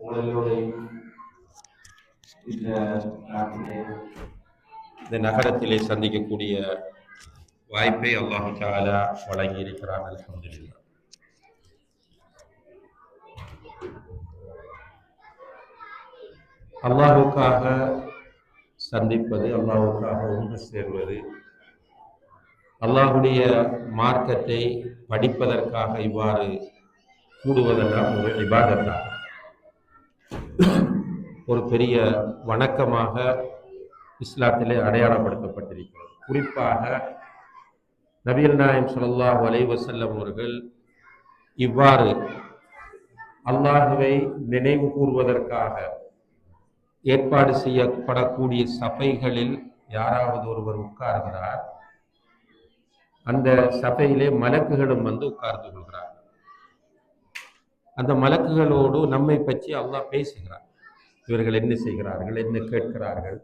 உங்களோடையும் இந்த நாட்டிலே இந்த நகரத்திலே சந்திக்கக்கூடிய வாய்ப்பை அல்லாஹு தஆலா வழங்கி இருக்கிறான். அல்ஹம்துலில்லாஹ். அல்லாஹுக்காக சந்திப்பது, அல்லாஹுக்காக ஒன்று சேர்வது, அல்லாஹுடைய மார்க்கத்தை படிப்பதற்காக இவ்வாறு கூடுவதெல்லாம் ஒரு இபாதத்தாக, ஒரு பெரிய வணக்கமாக இஸ்லாத்திலே அடையாளப்படுத்தப்பட்டிருக்கிறது. குறிப்பாக நபிகள் நாயகம் ஸல்லல்லாஹு அலைஹி வஸல்லம் அவர்கள் இவ்வாறு அல்லாஹுவை நினைவு கூர்வதற்காக ஏற்பாடு செய்யப்படக்கூடிய சபைகளில் யாராவது ஒருவர் உட்கார்கிறார், அந்த சபையிலே மலக்குகளும் வந்து உட்கார்ந்து கொள்கிறார். அந்த மலக்குகளோடு நம்மை பற்றி அல்லாஹ் பேசுகிறார். இவர்கள் என்ன செய்கிறார்கள், என்ன கேட்கிறார்கள்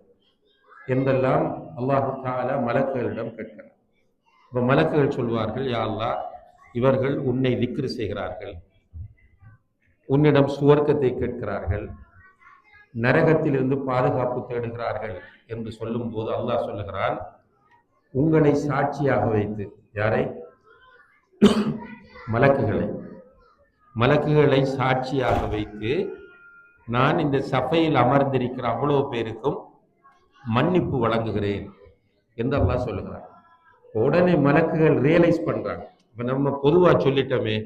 என்றெல்லாம் அல்லாஹு தஆலா மலக்குகளிடம் கேட்கிறார். இப்போ மலக்குகள் சொல்வார்கள், யா அல்லாஹ், இவர்கள் உன்னை திக்ரு செய்கிறார்கள், உன்னிடம் சுவர்க்கத்தை கேட்கிறார்கள், நரகத்திலிருந்து பாதுகாப்பு தேடுகிறார்கள் என்று சொல்லும் போது அல்லாஹ் சொல்லுகிறான், உங்களை சாட்சியாக வைத்து. யாரை? மலக்குகளை சாட்சியாக வைத்து நான் இந்த சபையில் அமர்ந்திருக்கிற அவ்வளவு பேருக்கும் மன்னிப்பு வழங்குகிறேன் என்று அல்லாஹ் சொல்லுகிறார். உடனே மலக்குகள் ரியலைஸ் பண்றாங்க. இப்ப நம்ம பொதுவா சொல்லிட்டோமே,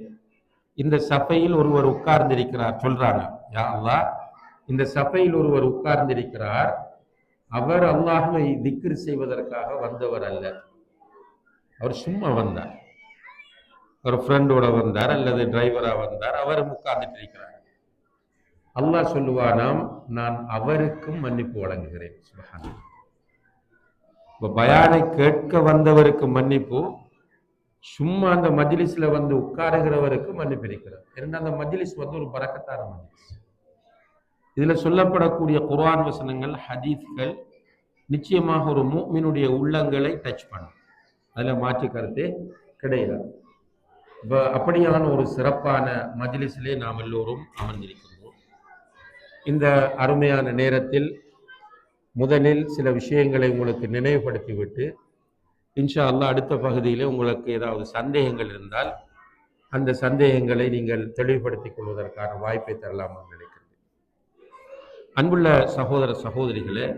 இந்த சபையில் ஒருவர் உட்கார்ந்திருக்கிறார் சொல்றாங்க, யா அல்லாஹ், இந்த சபையில் ஒருவர் உட்கார்ந்திருக்கிறார், அவர் அல்லாஹ்வை திக்ர் செய்வதற்காக வந்தவர் அல்ல, அவர் சும்மா வந்தார், ஒரு ஃப்ரெண்டோட வந்தார் அல்லது டிரைவரா வந்தார், அவர் உட்கார்ந்துட்டு இருக்கிறார். அல்லாஹ் சொல்லுவானாம், நான் அவருக்கும் மன்னிப்பு வழங்குகிறேன். சுப்ஹானல்லாஹ். இப்ப பயானை கேட்க வந்தவருக்கு மன்னிப்பு, சும்மா அந்த மஜ்லிஸ்ல வந்து உட்காருகிறவருக்கு மன்னிப்பு இருக்கிறார். ஏன்னா அந்த மஜ்லிஸ் வந்து ஒரு பரக்கத்தான மஜ்லிஸ். இதுல சொல்லப்படக்கூடிய குர்ஆன் வசனங்கள், ஹதீஸ்கள் நிச்சயமாக ஒரு முஃமினுடைய உள்ளங்களை டச் பண்ணும். அதுல மாற்று கருத்தே கிடையாது. இப்போ அப்படியான ஒரு சிறப்பான மஜ்லிஸிலே நாம் எல்லோரும் அமர்ந்திருக்கின்றோம். இந்த அருமையான நேரத்தில் முதலில் சில விஷயங்களை உங்களுக்கு நினைவுபடுத்திவிட்டு, இன்ஷா அல்லாஹ் அடுத்த பகுதியில் உங்களுக்கு ஏதாவது சந்தேகங்கள் இருந்தால் அந்த சந்தேகங்களை நீங்கள் தெளிவுபடுத்திக் கொள்வதற்கான வாய்ப்பை தரலாம் என்று நினைக்கிறேன். அன்புள்ள சகோதர சகோதரிகளே,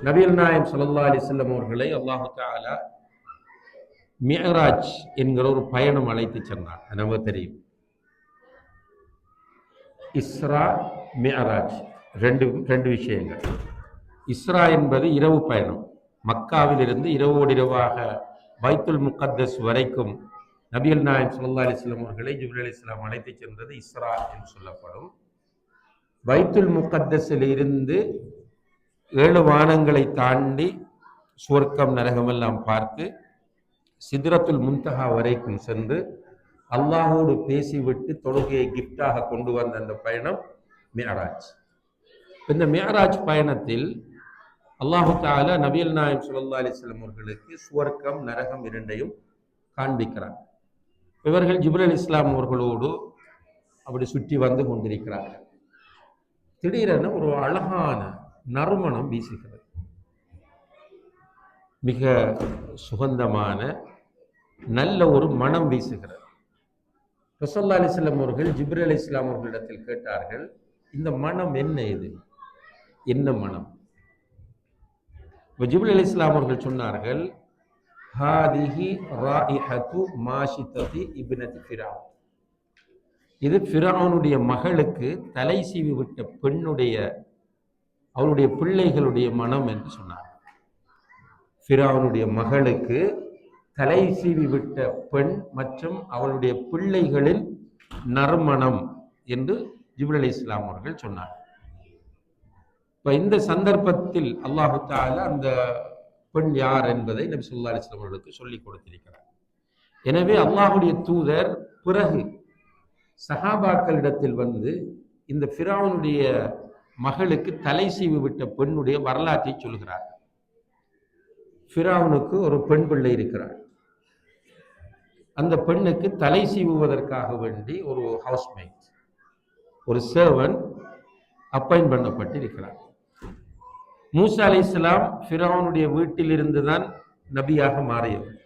நபிகள் நாயகம் ஸல்லல்லாஹு அலைஹி வஸல்லம் அவர்களை அல்லாஹ் தஆலா மிஅராஜ் என்கிற ஒரு பயணம் அழைத்து சென்றார். நமக்கு தெரியும், இஸ்ரா மிஅராஜ் ரெண்டு விஷயங்கள். இஸ்ரா என்பது இரவு பயணம். மக்காவிலிருந்து இரவோடு இரவாக பைத்துல் முகத்தஸ் வரைக்கும் நபிகள் நாயகம் ஸல்லல்லாஹு அலைஹி வஸல்லம் அவர்களை ஜிப்ரீல் அலைஹிஸ்ஸலாம் அழைத்து சென்றது இஸ்ரா என்று சொல்லப்படும். பைத்துல் முகத்தஸில் இருந்து 7 வானங்களை தாண்டி சுவர்க்கம் நரகமெல்லாம் பார்த்து சித்ரத்துல் முன்தஹா வரைக்கும் சென்று அல்லாஹோடு பேசிவிட்டு தொழுகையை கிஃப்டாக கொண்டு வந்த அந்த பயணம் மிஅராஜ். இந்த மிஅராஜ் பயணத்தில் அல்லாஹு தஆலா நபிகள் நாயகம் ஸல்லல்லாஹு அலைஹி வஸல்லம் அவர்களுக்கு சுவர்க்கம் நரகம் இரண்டையும் காண்பிக்கிறார். இவர்கள் ஜிப்ரீல் அலைஹிஸ்ஸலாம் அவர்களோடு அப்படி சுற்றி வந்து கொண்டிருக்கிறார்கள். திடீரென ஒரு அழகான நறுமணம் வீசுகிறது. மிக சுகந்தமான நல்ல ஒரு மனம் வீசுகிறது. ரசூலுல்லாஹி அலைஹி வஸல்லம் அவர்கள் ஜிப்ரீல் அலைஹிஸ்ஸலாம் அவர்களிடத்தில் கேட்டார்கள், இந்த மனம் என்ன? இது என்ன மனம்? ஜிப்ரீல் அலைஹிஸ்ஸலாம் அவர்கள் சொன்னார்கள், ஹாதிஹி ராயிஹத்து மாஷிததி இப்னதி ஃபிரௌன். இது ஃபிரௌனுடைய மகளுக்கு தலை சீவி விட்ட பெண்ணுடைய, அவளுடைய பிள்ளைகளுடைய மனம் என்று சொன்னார். ஃபிரௌனுடைய மகளுக்கு தலை சீவி விட்ட பெண் மற்றும் அவளுடைய பிள்ளைகளின் நறுமணம் என்று ஜிப்ரீல் அலைஹிஸ்ஸலாம் அவர்கள் சொன்னார். இப்ப இந்த சந்தர்ப்பத்தில் அல்லாஹு தஆலா அந்த பெண் யார் என்பதை நபி ஸல்லல்லாஹு அலைஹி வஸல்லம் அவர்களுக்கு சொல்லிக் கொடுத்திருக்கிறார். எனவே அல்லாஹ்வுடைய தூதர் பிறகு சஹாபாக்களிடத்தில் வந்து இந்த ஃபிரௌனுடைய மகளுக்கு தலை சீவி விட்ட பெண்ணுடைய வரலாற்றை சொல்கிறார். ஃபிரௌனுக்கு ஒரு பெண் பிள்ளை இருக்கிறார். அந்த பெண்ணுக்கு தலை சீவுவதற்காக வேண்டி ஒரு ஹவுஸ்மேட், ஒரு சர்வன் அப்பாயிண்ட் பண்ணப்பட்டிருக்கிறார். மூசா அலைஹிஸ்ஸலாம் ஃபிரௌனுடைய வீட்டில் இருந்துதான் நபியாக மாறியவர்.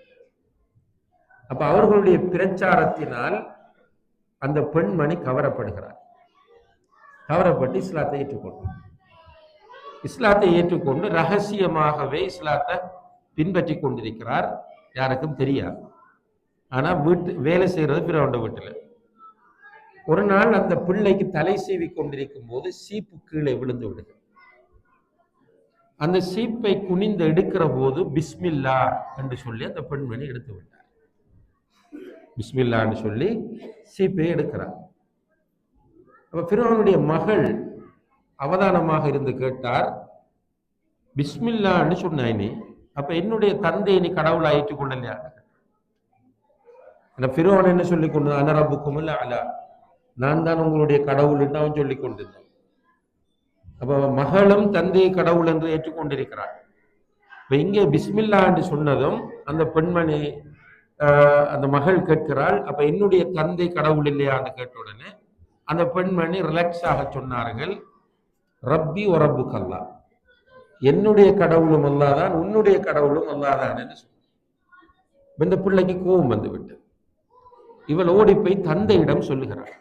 அப்ப அவர்களுடைய பிரச்சாரத்தினால் அந்த பெண்மணி கவரப்படுகிறார். கவரப்பட்டு இஸ்லாத்தை ஏற்றுக்கொண்டு ரகசியமாகவே இஸ்லாத்தை பின்பற்றி கொண்டிருக்கிறார். யாருக்கும் தெரியாது. ஆனா வேலை செய்யறது ஃபிரௌன் வீட்டுல. ஒரு நாள் அந்த பிள்ளைக்கு தலை சீவி கொண்டிருக்கும் போது சீப்பு கீழே விழுந்து விடுகிறது. அந்த சீப்பை குனிந்து எடுக்கிற போது பிஸ்மில்லா என்று சொல்லி அந்த பெண்மணி எடுத்து விட்டார். பிஸ்மில்லான்னு சொல்லி சீப்பை எடுக்கிறார். அப்ப ஃபிரௌனுடைய மகள் அவதானமாக இருந்து கேட்டார், பிஸ்மில்லான்னு சொன்னாய் நீ, அப்ப என்னுடைய தந்தையை நீ கடவுளை ஏற்றுக் கொள்ளலையா? அந்த ஃபிரௌன் என்ன சொல்லி கொண்டு அனரப்புக்கும் இல்ல அலா, நான் தான் உங்களுடைய கடவுள் என்று அவன் சொல்லி கொண்டிருந்தான். அப்ப மகளும் தந்தையை கடவுள் என்று ஏற்றுக்கொண்டிருக்கிறார். இப்ப இங்கே பிஸ்மில்லா என்று சொன்னதும் அந்த பெண்மணி அந்த மகள் கேட்கிறாள், அப்ப என்னுடைய தந்தை கடவுள் இல்லையான்னு கேட்ட உடனே அந்த பெண்மணி ரிலாக்ஸாக சொன்னார்கள், ரப்பி ஒரப்பு கல்லா, என்னுடைய கடவுளும் அல்லாதான் உன்னுடைய கடவுளும் அல்லாதான் என்று சொன்னார். இந்த பிள்ளைக்கு கோபம் வந்து விட்டு இவள் ஓடி போய் தந்தையிடம் சொல்லுகிறாள்,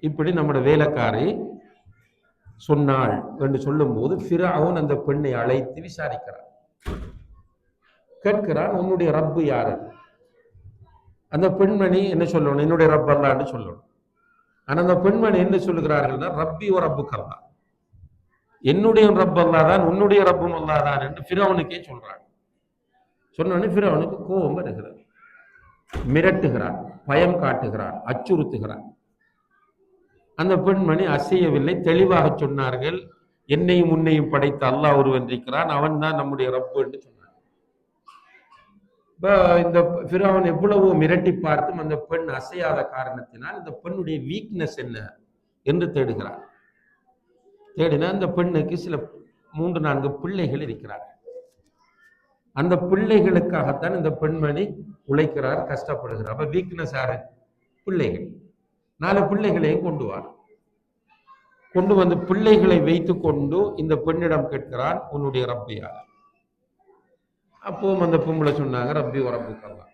இப்படி நம்முடைய வேலைக்காரி சொன்னாள் என்று சொல்லும் போது ஃபிரௌன் அந்த பெண்ணை அழைத்து விசாரிக்கிறார். கேட்கிறான், உன்னுடைய ரப்பு யாரு? அந்த பெண்மணி என்ன சொல்லணும்? என்னுடைய ரப் அல்லான்னு சொல்லணும். ஆனா அந்த பெண்மணி என்ன சொல்லுகிறார்கள்னா, ரப்பி ஓ ரப்பு கல்லா, என்னுடைய ரப் அல்லாதான் உன்னுடைய ரப்பும் அல்லாதான் என்று ஃபிரௌனுக்கே சொல்றாங்க. சொன்னோடனே ஃபிரௌனுக்கு கோபம் வருகிறது. மிரட்டுகிறான், பயம் காட்டுகிறான், அச்சுறுத்துகிறான். அந்த பெண்மணி அசையவில்லை. தெளிவாக சொன்னார்கள், என்னையும் உன்னையும் படைத்த அல்லாஹ் ஒருவன் இருக்கிறான், அவன் தான் நம்முடைய ரப்பு என்று சொன்னார். இந்த ஃபிரௌன் எவ்வளவோ மிரட்டி பார்த்தும் அந்த பெண் அசையாத காரணத்தினால் இந்த பெண்ணுடைய வீக்னஸ் என்ன என்று தேடுகிறார். தேடினா அந்த பெண்ணுக்கு சில 3-4 பிள்ளைகள் இருக்கிறார். அந்த பிள்ளைகளுக்காகத்தான் இந்த பெண்மணி உழைக்கிறார், கஷ்டப்படுகிறார். அப்ப வீக்னஸ் யாரு? பிள்ளைகள். 4 பிள்ளைகளையும் கொண்டு வந்து பிள்ளைகளை வைத்து கொண்டு இந்த பெண்ணிடம் கேட்கிறான், உன்னுடைய ரப்பு யார்? அப்பவும் அந்த பொம்பளை சொன்னாங்க, ரப்பி ரப்பு கல்லா.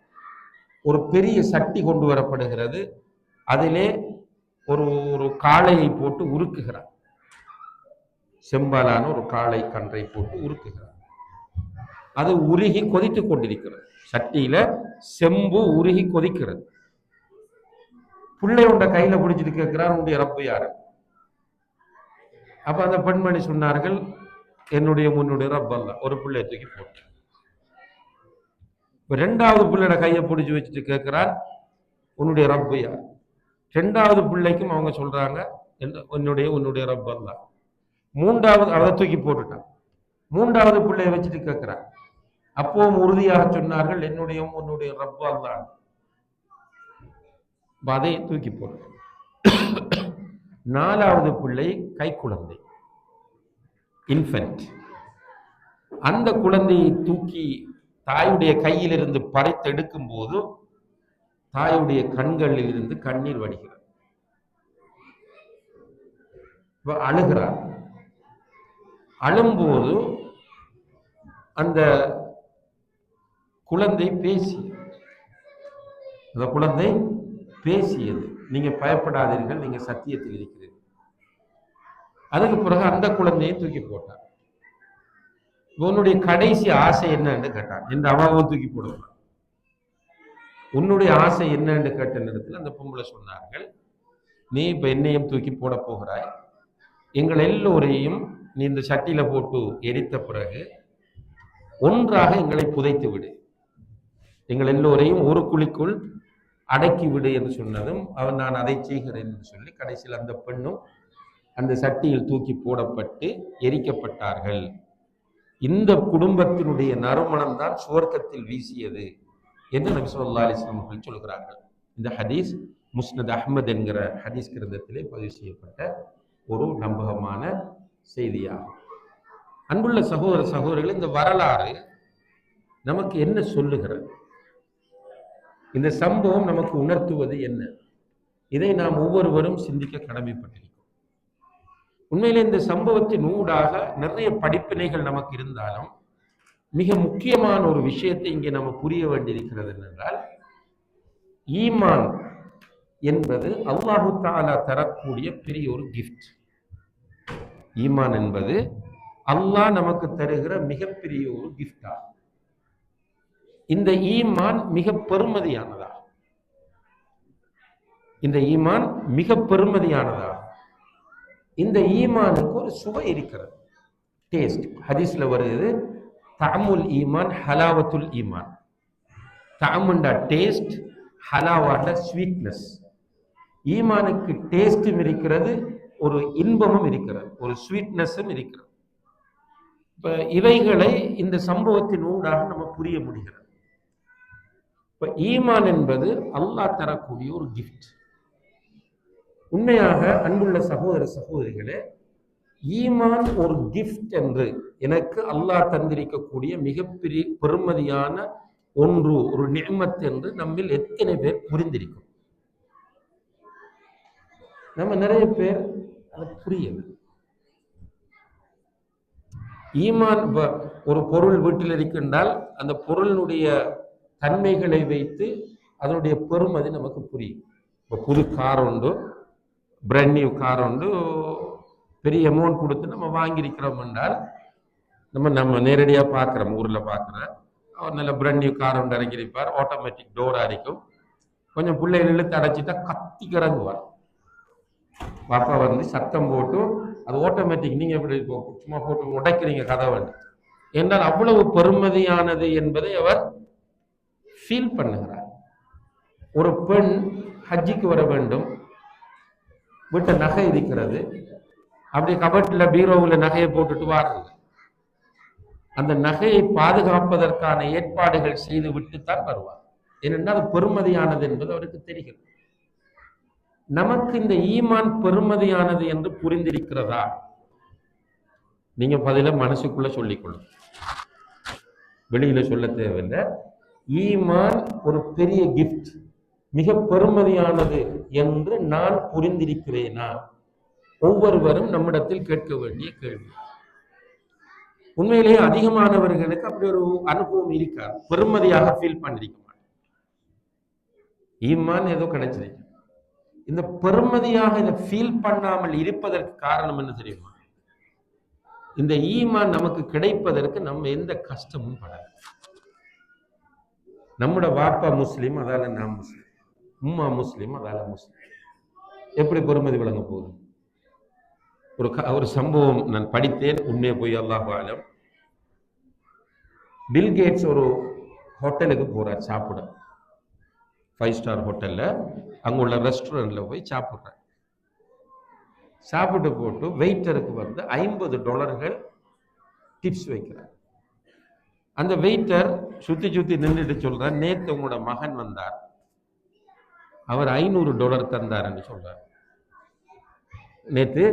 ஒரு பெரிய சட்டி கொண்டு வரப்படுகிறது. அதிலே ஒரு காளையை போட்டு உருக்குகிறார். செம்பாலான ஒரு காளை கன்றை போட்டு உருக்குகிறார். அது உருகி கொதித்துக் கொண்டிருக்கிறது. சட்டியில செம்பு உருகி கொதிக்கிறது. பிள்ளை உண்ட கையில பிடிச்சிட்டு கேட்கிறார், உன்னுடைய ரப்பு யாரு? அப்ப அந்த பெண்மணி சொன்னார்கள், என்னுடைய முன்னுடைய ரப் அல்ல. ஒரு பிள்ளை தூக்கி போட்டு 2வது பிள்ளையோட கையை பிடிச்சி வச்சுட்டு கேட்கிறார், உன்னுடைய ரப்பு யார்? 2வது பிள்ளைக்கும் அவங்க சொல்றாங்க, உன்னுடைய ரப் அல்ல. 3வது அதை தூக்கி போட்டுட்டான். 3வது பிள்ளையை வச்சுட்டு கேட்கிறார். அப்பவும் உறுதியாக சொன்னார்கள், உன்னுடைய ரப்பு அல்ல. அதை தூக்கி போட்டு 4வது பிள்ளை கை குழந்தை, இன்ஃபென்ட். அந்த குழந்தையை தூக்கி தாயுடைய கையிலிருந்து பறித்து எடுக்கும் போது தாயுடைய கண்களில் இருந்து கண்ணீர் வடிகிறார். அழுகிறார். அழும்போது அந்த குழந்தை பேசியது, நீங்க பயப்படாதீர்கள், நீங்க சத்தியத்தில் இருக்கிறீர்கள். அதுக்கு பிறகு அந்த குழந்தையை தூக்கி போட்டார். உன்னுடைய கடைசி ஆசை என்னன்னு கேட்டான். இந்த அவாவும் தூக்கி போடுவான். உன்னுடைய ஆசை என்னன்னு கேட்ட நேரத்தில் அந்த பொம்பளை சொன்னார்கள், நீ இப்ப என்னையும் தூக்கி போட போகிறாய், எங்கள் எல்லோரையும் நீ இந்த சட்டியில போட்டு எரித்த பிறகு ஒன்றாக எங்களை புதைத்து விடு, எங்கள் எல்லோரையும் ஒரு குழிக்குள் அடக்கி விடு என்று சொன்னதும் நான் அதை செய்கிறேன் என்று சொல்லி கடைசியில் அந்த பெண்ணும் அந்த சட்டியில் தூக்கி போடப்பட்டு எரிக்கப்பட்டார்கள். இந்த குடும்பத்தினுடைய நறுமணம் தான் சுவர்க்கத்தில் வீசியது என்று நபி ஸல்லல்லாஹு அலைஹி வஸல்லம் அவர்கள் சொல்கிறார்கள். இந்த ஹதீஸ் முஸ்னத் அஹ்மத் என்கிற ஹதீஸ் கிரந்தத்திலே பதிவு செய்யப்பட்ட ஒரு நம்பகமான செய்தியாகும். அன்புள்ள சகோதர சகோதரிகள், இந்த வரலாறு நமக்கு என்ன சொல்லுகிறது? இந்த சம்பவம் நமக்கு உணர்த்துவது என்ன? இதை நாம் ஒவ்வொருவரும் சிந்திக்க கடமைப்பட்டிருக்கிறோம். உண்மையிலே இந்த சம்பவத்தின் ஊடாக நிறைய படிப்பினைகள் நமக்கு இருந்தாலும் மிக முக்கியமான ஒரு விஷயத்தை இங்கே நம்ம புரிய வேண்டியிருக்கிறது என்னென்றால், ஈமான் என்பது அல்லாஹு தஆலா தரக்கூடிய பெரிய ஒரு கிஃப்ட். ஈமான் என்பது அல்லாஹ் நமக்கு தருகிற மிகப்பெரிய ஒரு கிஃப்டா. இந்த ஈமான் மிக பெருமதியானதா? இந்த ஈமான் மிக பெருமதியானதா? இந்த ஈமானுக்கு ஒரு சுவை இருக்கிறது, டேஸ்ட். ஹதீஸ்ல வருது, தஅமுல் ஈமான் ஹலாவத்துல் ஈமான். தஅமுண்டா டேஸ்ட், ஹலாவாண்டா ஸ்வீட்னஸ். ஈமானுக்கு டேஸ்டும் இருக்கிறது, ஒரு இன்பமும் இருக்கிறது, ஒரு ஸ்வீட்னஸும் இருக்கிறது. இப்ப இவைகளை இந்த சம்பவத்தின் ஊடாக நம்ம புரிய முடிகிறது. இப்ப ஈமான் என்பது அல்லாஹ் தரக்கூடிய ஒரு கிஃப்ட். உண்மையாக அன்புள்ள சகோதர சகோதரிகளே, ஈமான் ஒரு கிஃப்ட் என்று எனக்கு அல்லாஹ் தந்திருக்கக்கூடிய மிகப்பெரிய பெருமதியான ஒன்று, ஒரு நிஅமத் என்று நம்மில் எத்தனை பேர் புரிந்திருக்கும்? நம்ம நிறைய பேர் அதை புரியல. ஈமான், ஒரு பொருள் வீட்டில் இருக்கின்றால் அந்த பொருளினுடைய தன்மைகளை வைத்து அதனுடைய பெருமதி நமக்கு புரியும். இப்போ புது கார் உண்டு, பிராண்ட் நியூ கார் உண்டு, பெரிய அமௌண்ட் கொடுத்து நம்ம வாங்கியிருக்கிறோம் என்றால் நம்ம நேரடியாக பார்க்குறோம், ஊரில் பார்க்குறேன். அவர் நல்ல பிராண்ட் நியூ கார் ஒன்று இறங்கியிருப்பார், ஆட்டோமேட்டிக் டோராக இருக்கும். கொஞ்சம் பிள்ளைகள் இழுத்து அடைச்சிட்டா கத்தி கிறங்குவார். பாப்பா வந்து சத்தம் போட்டு, அது ஆட்டோமேட்டிக், நீங்கள் எப்படி சும்மா போட்டு உடைக்கிறீங்க கதவை என்றால் அவ்வளவு பெருமதியானது என்பதை அவர் ஃபீல் பண்ணுகிறார். ஒரு பெண் ஹஜ்ஜிக்கு வர வேண்டும், வீட்டை நகை இருக்கிறது, அப்படி கபட்டில் பீரோவில் நகையை போட்டுட்டு வாருங்க. அந்த நகையை பாதுகாப்பதற்கான ஏற்பாடுகள் செய்து விட்டுத்தான் வருவார். ஏனென்றால் அது பெருமதியானது என்பது அவருக்கு தெரிகிறது. நமக்கு இந்த ஈமான் பெருமதியானது என்று புரிந்திருக்கிறதா? நீங்க பதில மனசுக்குள்ள சொல்லிக்கொள்ளும், வெளியில சொல்ல தேவையில்லை. ஈமான் ஒரு பெரிய கிஃப்ட், மிக பெருமதியானது என்று நான் புரிந்திருக்கிறேனா? ஒவ்வொருவரும் நம்மிடத்தில் கேட்க வேண்டிய கேள்வி. உண்மையிலேயே அதிகமானவர்களுக்கு அப்படி ஒரு அனுபவம் இருக்காது, பெருமதியாக ஃபீல் பண்ணிருக்க மாட்டேன். ஈமான் ஏதோ கிடைச்சிருக்கு, இந்த பெருமதியாக இதை ஃபீல் பண்ணாமல் இருப்பதற்கு காரணம் என்ன தெரியுமா? இந்த ஈமான் நமக்கு கிடைப்பதற்கு நம்ம எந்த கஷ்டமும் படாது. நம்முட வாப்பா முஸ்லீம், அதால நான் முஸ்லீம், உம்மா முஸ்லீம், அதால முஸ்லீம். எப்படி பெருமதி விளங்க போகுது? ஒரு சம்பவம் நான் படித்தேன், உண்மையை போய் அல்லாஹு ஆலம். பில் கேட்ஸ் ஒரு ஹோட்டலுக்கு போறார் சாப்பிட, 5 ஸ்டார் ஹோட்டல்ல, அங்குள்ள ரெஸ்டாரண்ட்ல போய் சாப்பிட்றார். சாப்பிட்டு போட்டு வெயிட்டருக்கு வந்து $50 டிப்ஸ் வைக்கிறார். அந்த வெயிட்டர் சுத்தி நின்றுட்டு சொல்றார், நேற்று உங்களோட மகன் வந்தார், அவர் $500 தந்தாருன்னு சொல்றார். நேற்று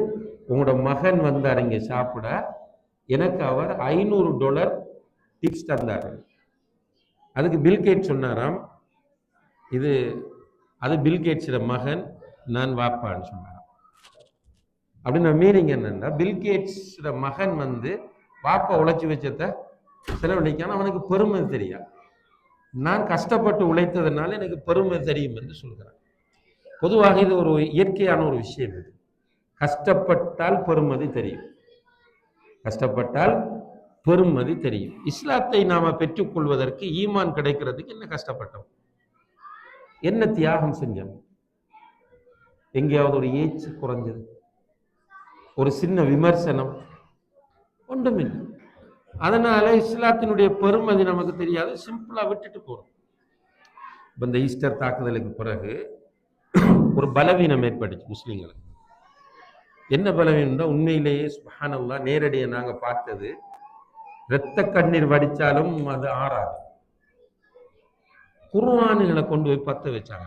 உங்களோட மகன் வந்தார் இங்க சாப்பிட, எனக்கு அவர் $500 டிப்ஸ் தந்தார். அதுக்கு பில்கேட் சொன்னாராம், அது பில்கேட்ஸோட மகன், நான் வாப்பான்னு சொன்னாராம். அப்படின்னு மீனிங் என்னன்னா, பில்கேட்ஸோட மகன் வந்து வாப்பா உழைச்சி வச்சத செலவழிக்கான அவனுக்கு பெருமை தெரியாது, நான் கஷ்டப்பட்டு உழைத்ததுனால எனக்கு பெருமை தெரியும் என்று சொல்கிறான். பொதுவாக இது ஒரு இயற்கையான ஒரு விஷயம். இது கஷ்டப்பட்டால் பெருமதி தெரியும், கஷ்டப்பட்டால் பெருமதி தெரியும். இஸ்லாத்தை நாம பெற்றுக்கொள்வதற்கு, ஈமான் கிடைக்கிறதுக்கு என்ன கஷ்டப்பட்டோம், என்ன தியாகம் செஞ்சோம்? எங்கேயாவது ஒரு ஏச்சு குறைஞ்சது, ஒரு சின்ன விமர்சனம், ஒன்றுமில்லை. அதனால இஸ்லாத்தினுடைய பெருமதி நமக்கு தெரியாது, சிம்பிளா விட்டுட்டு போறோம். இந்த ஈஸ்டர் தாக்குதலுக்கு பிறகு ஒரு பலவீனம் ஏற்பட்டுச்சு முஸ்லீம்களுக்கு. என்ன பலவீனம்? உண்மையிலேயே சுப்ஹானல்லாஹ், நேரடியாக நாங்க பார்த்தது, இரத்த கண்ணீர் வடிச்சாலும் அது ஆறாது. குர்ஆன்களை கொண்டு போய் பத்த வச்சாங்க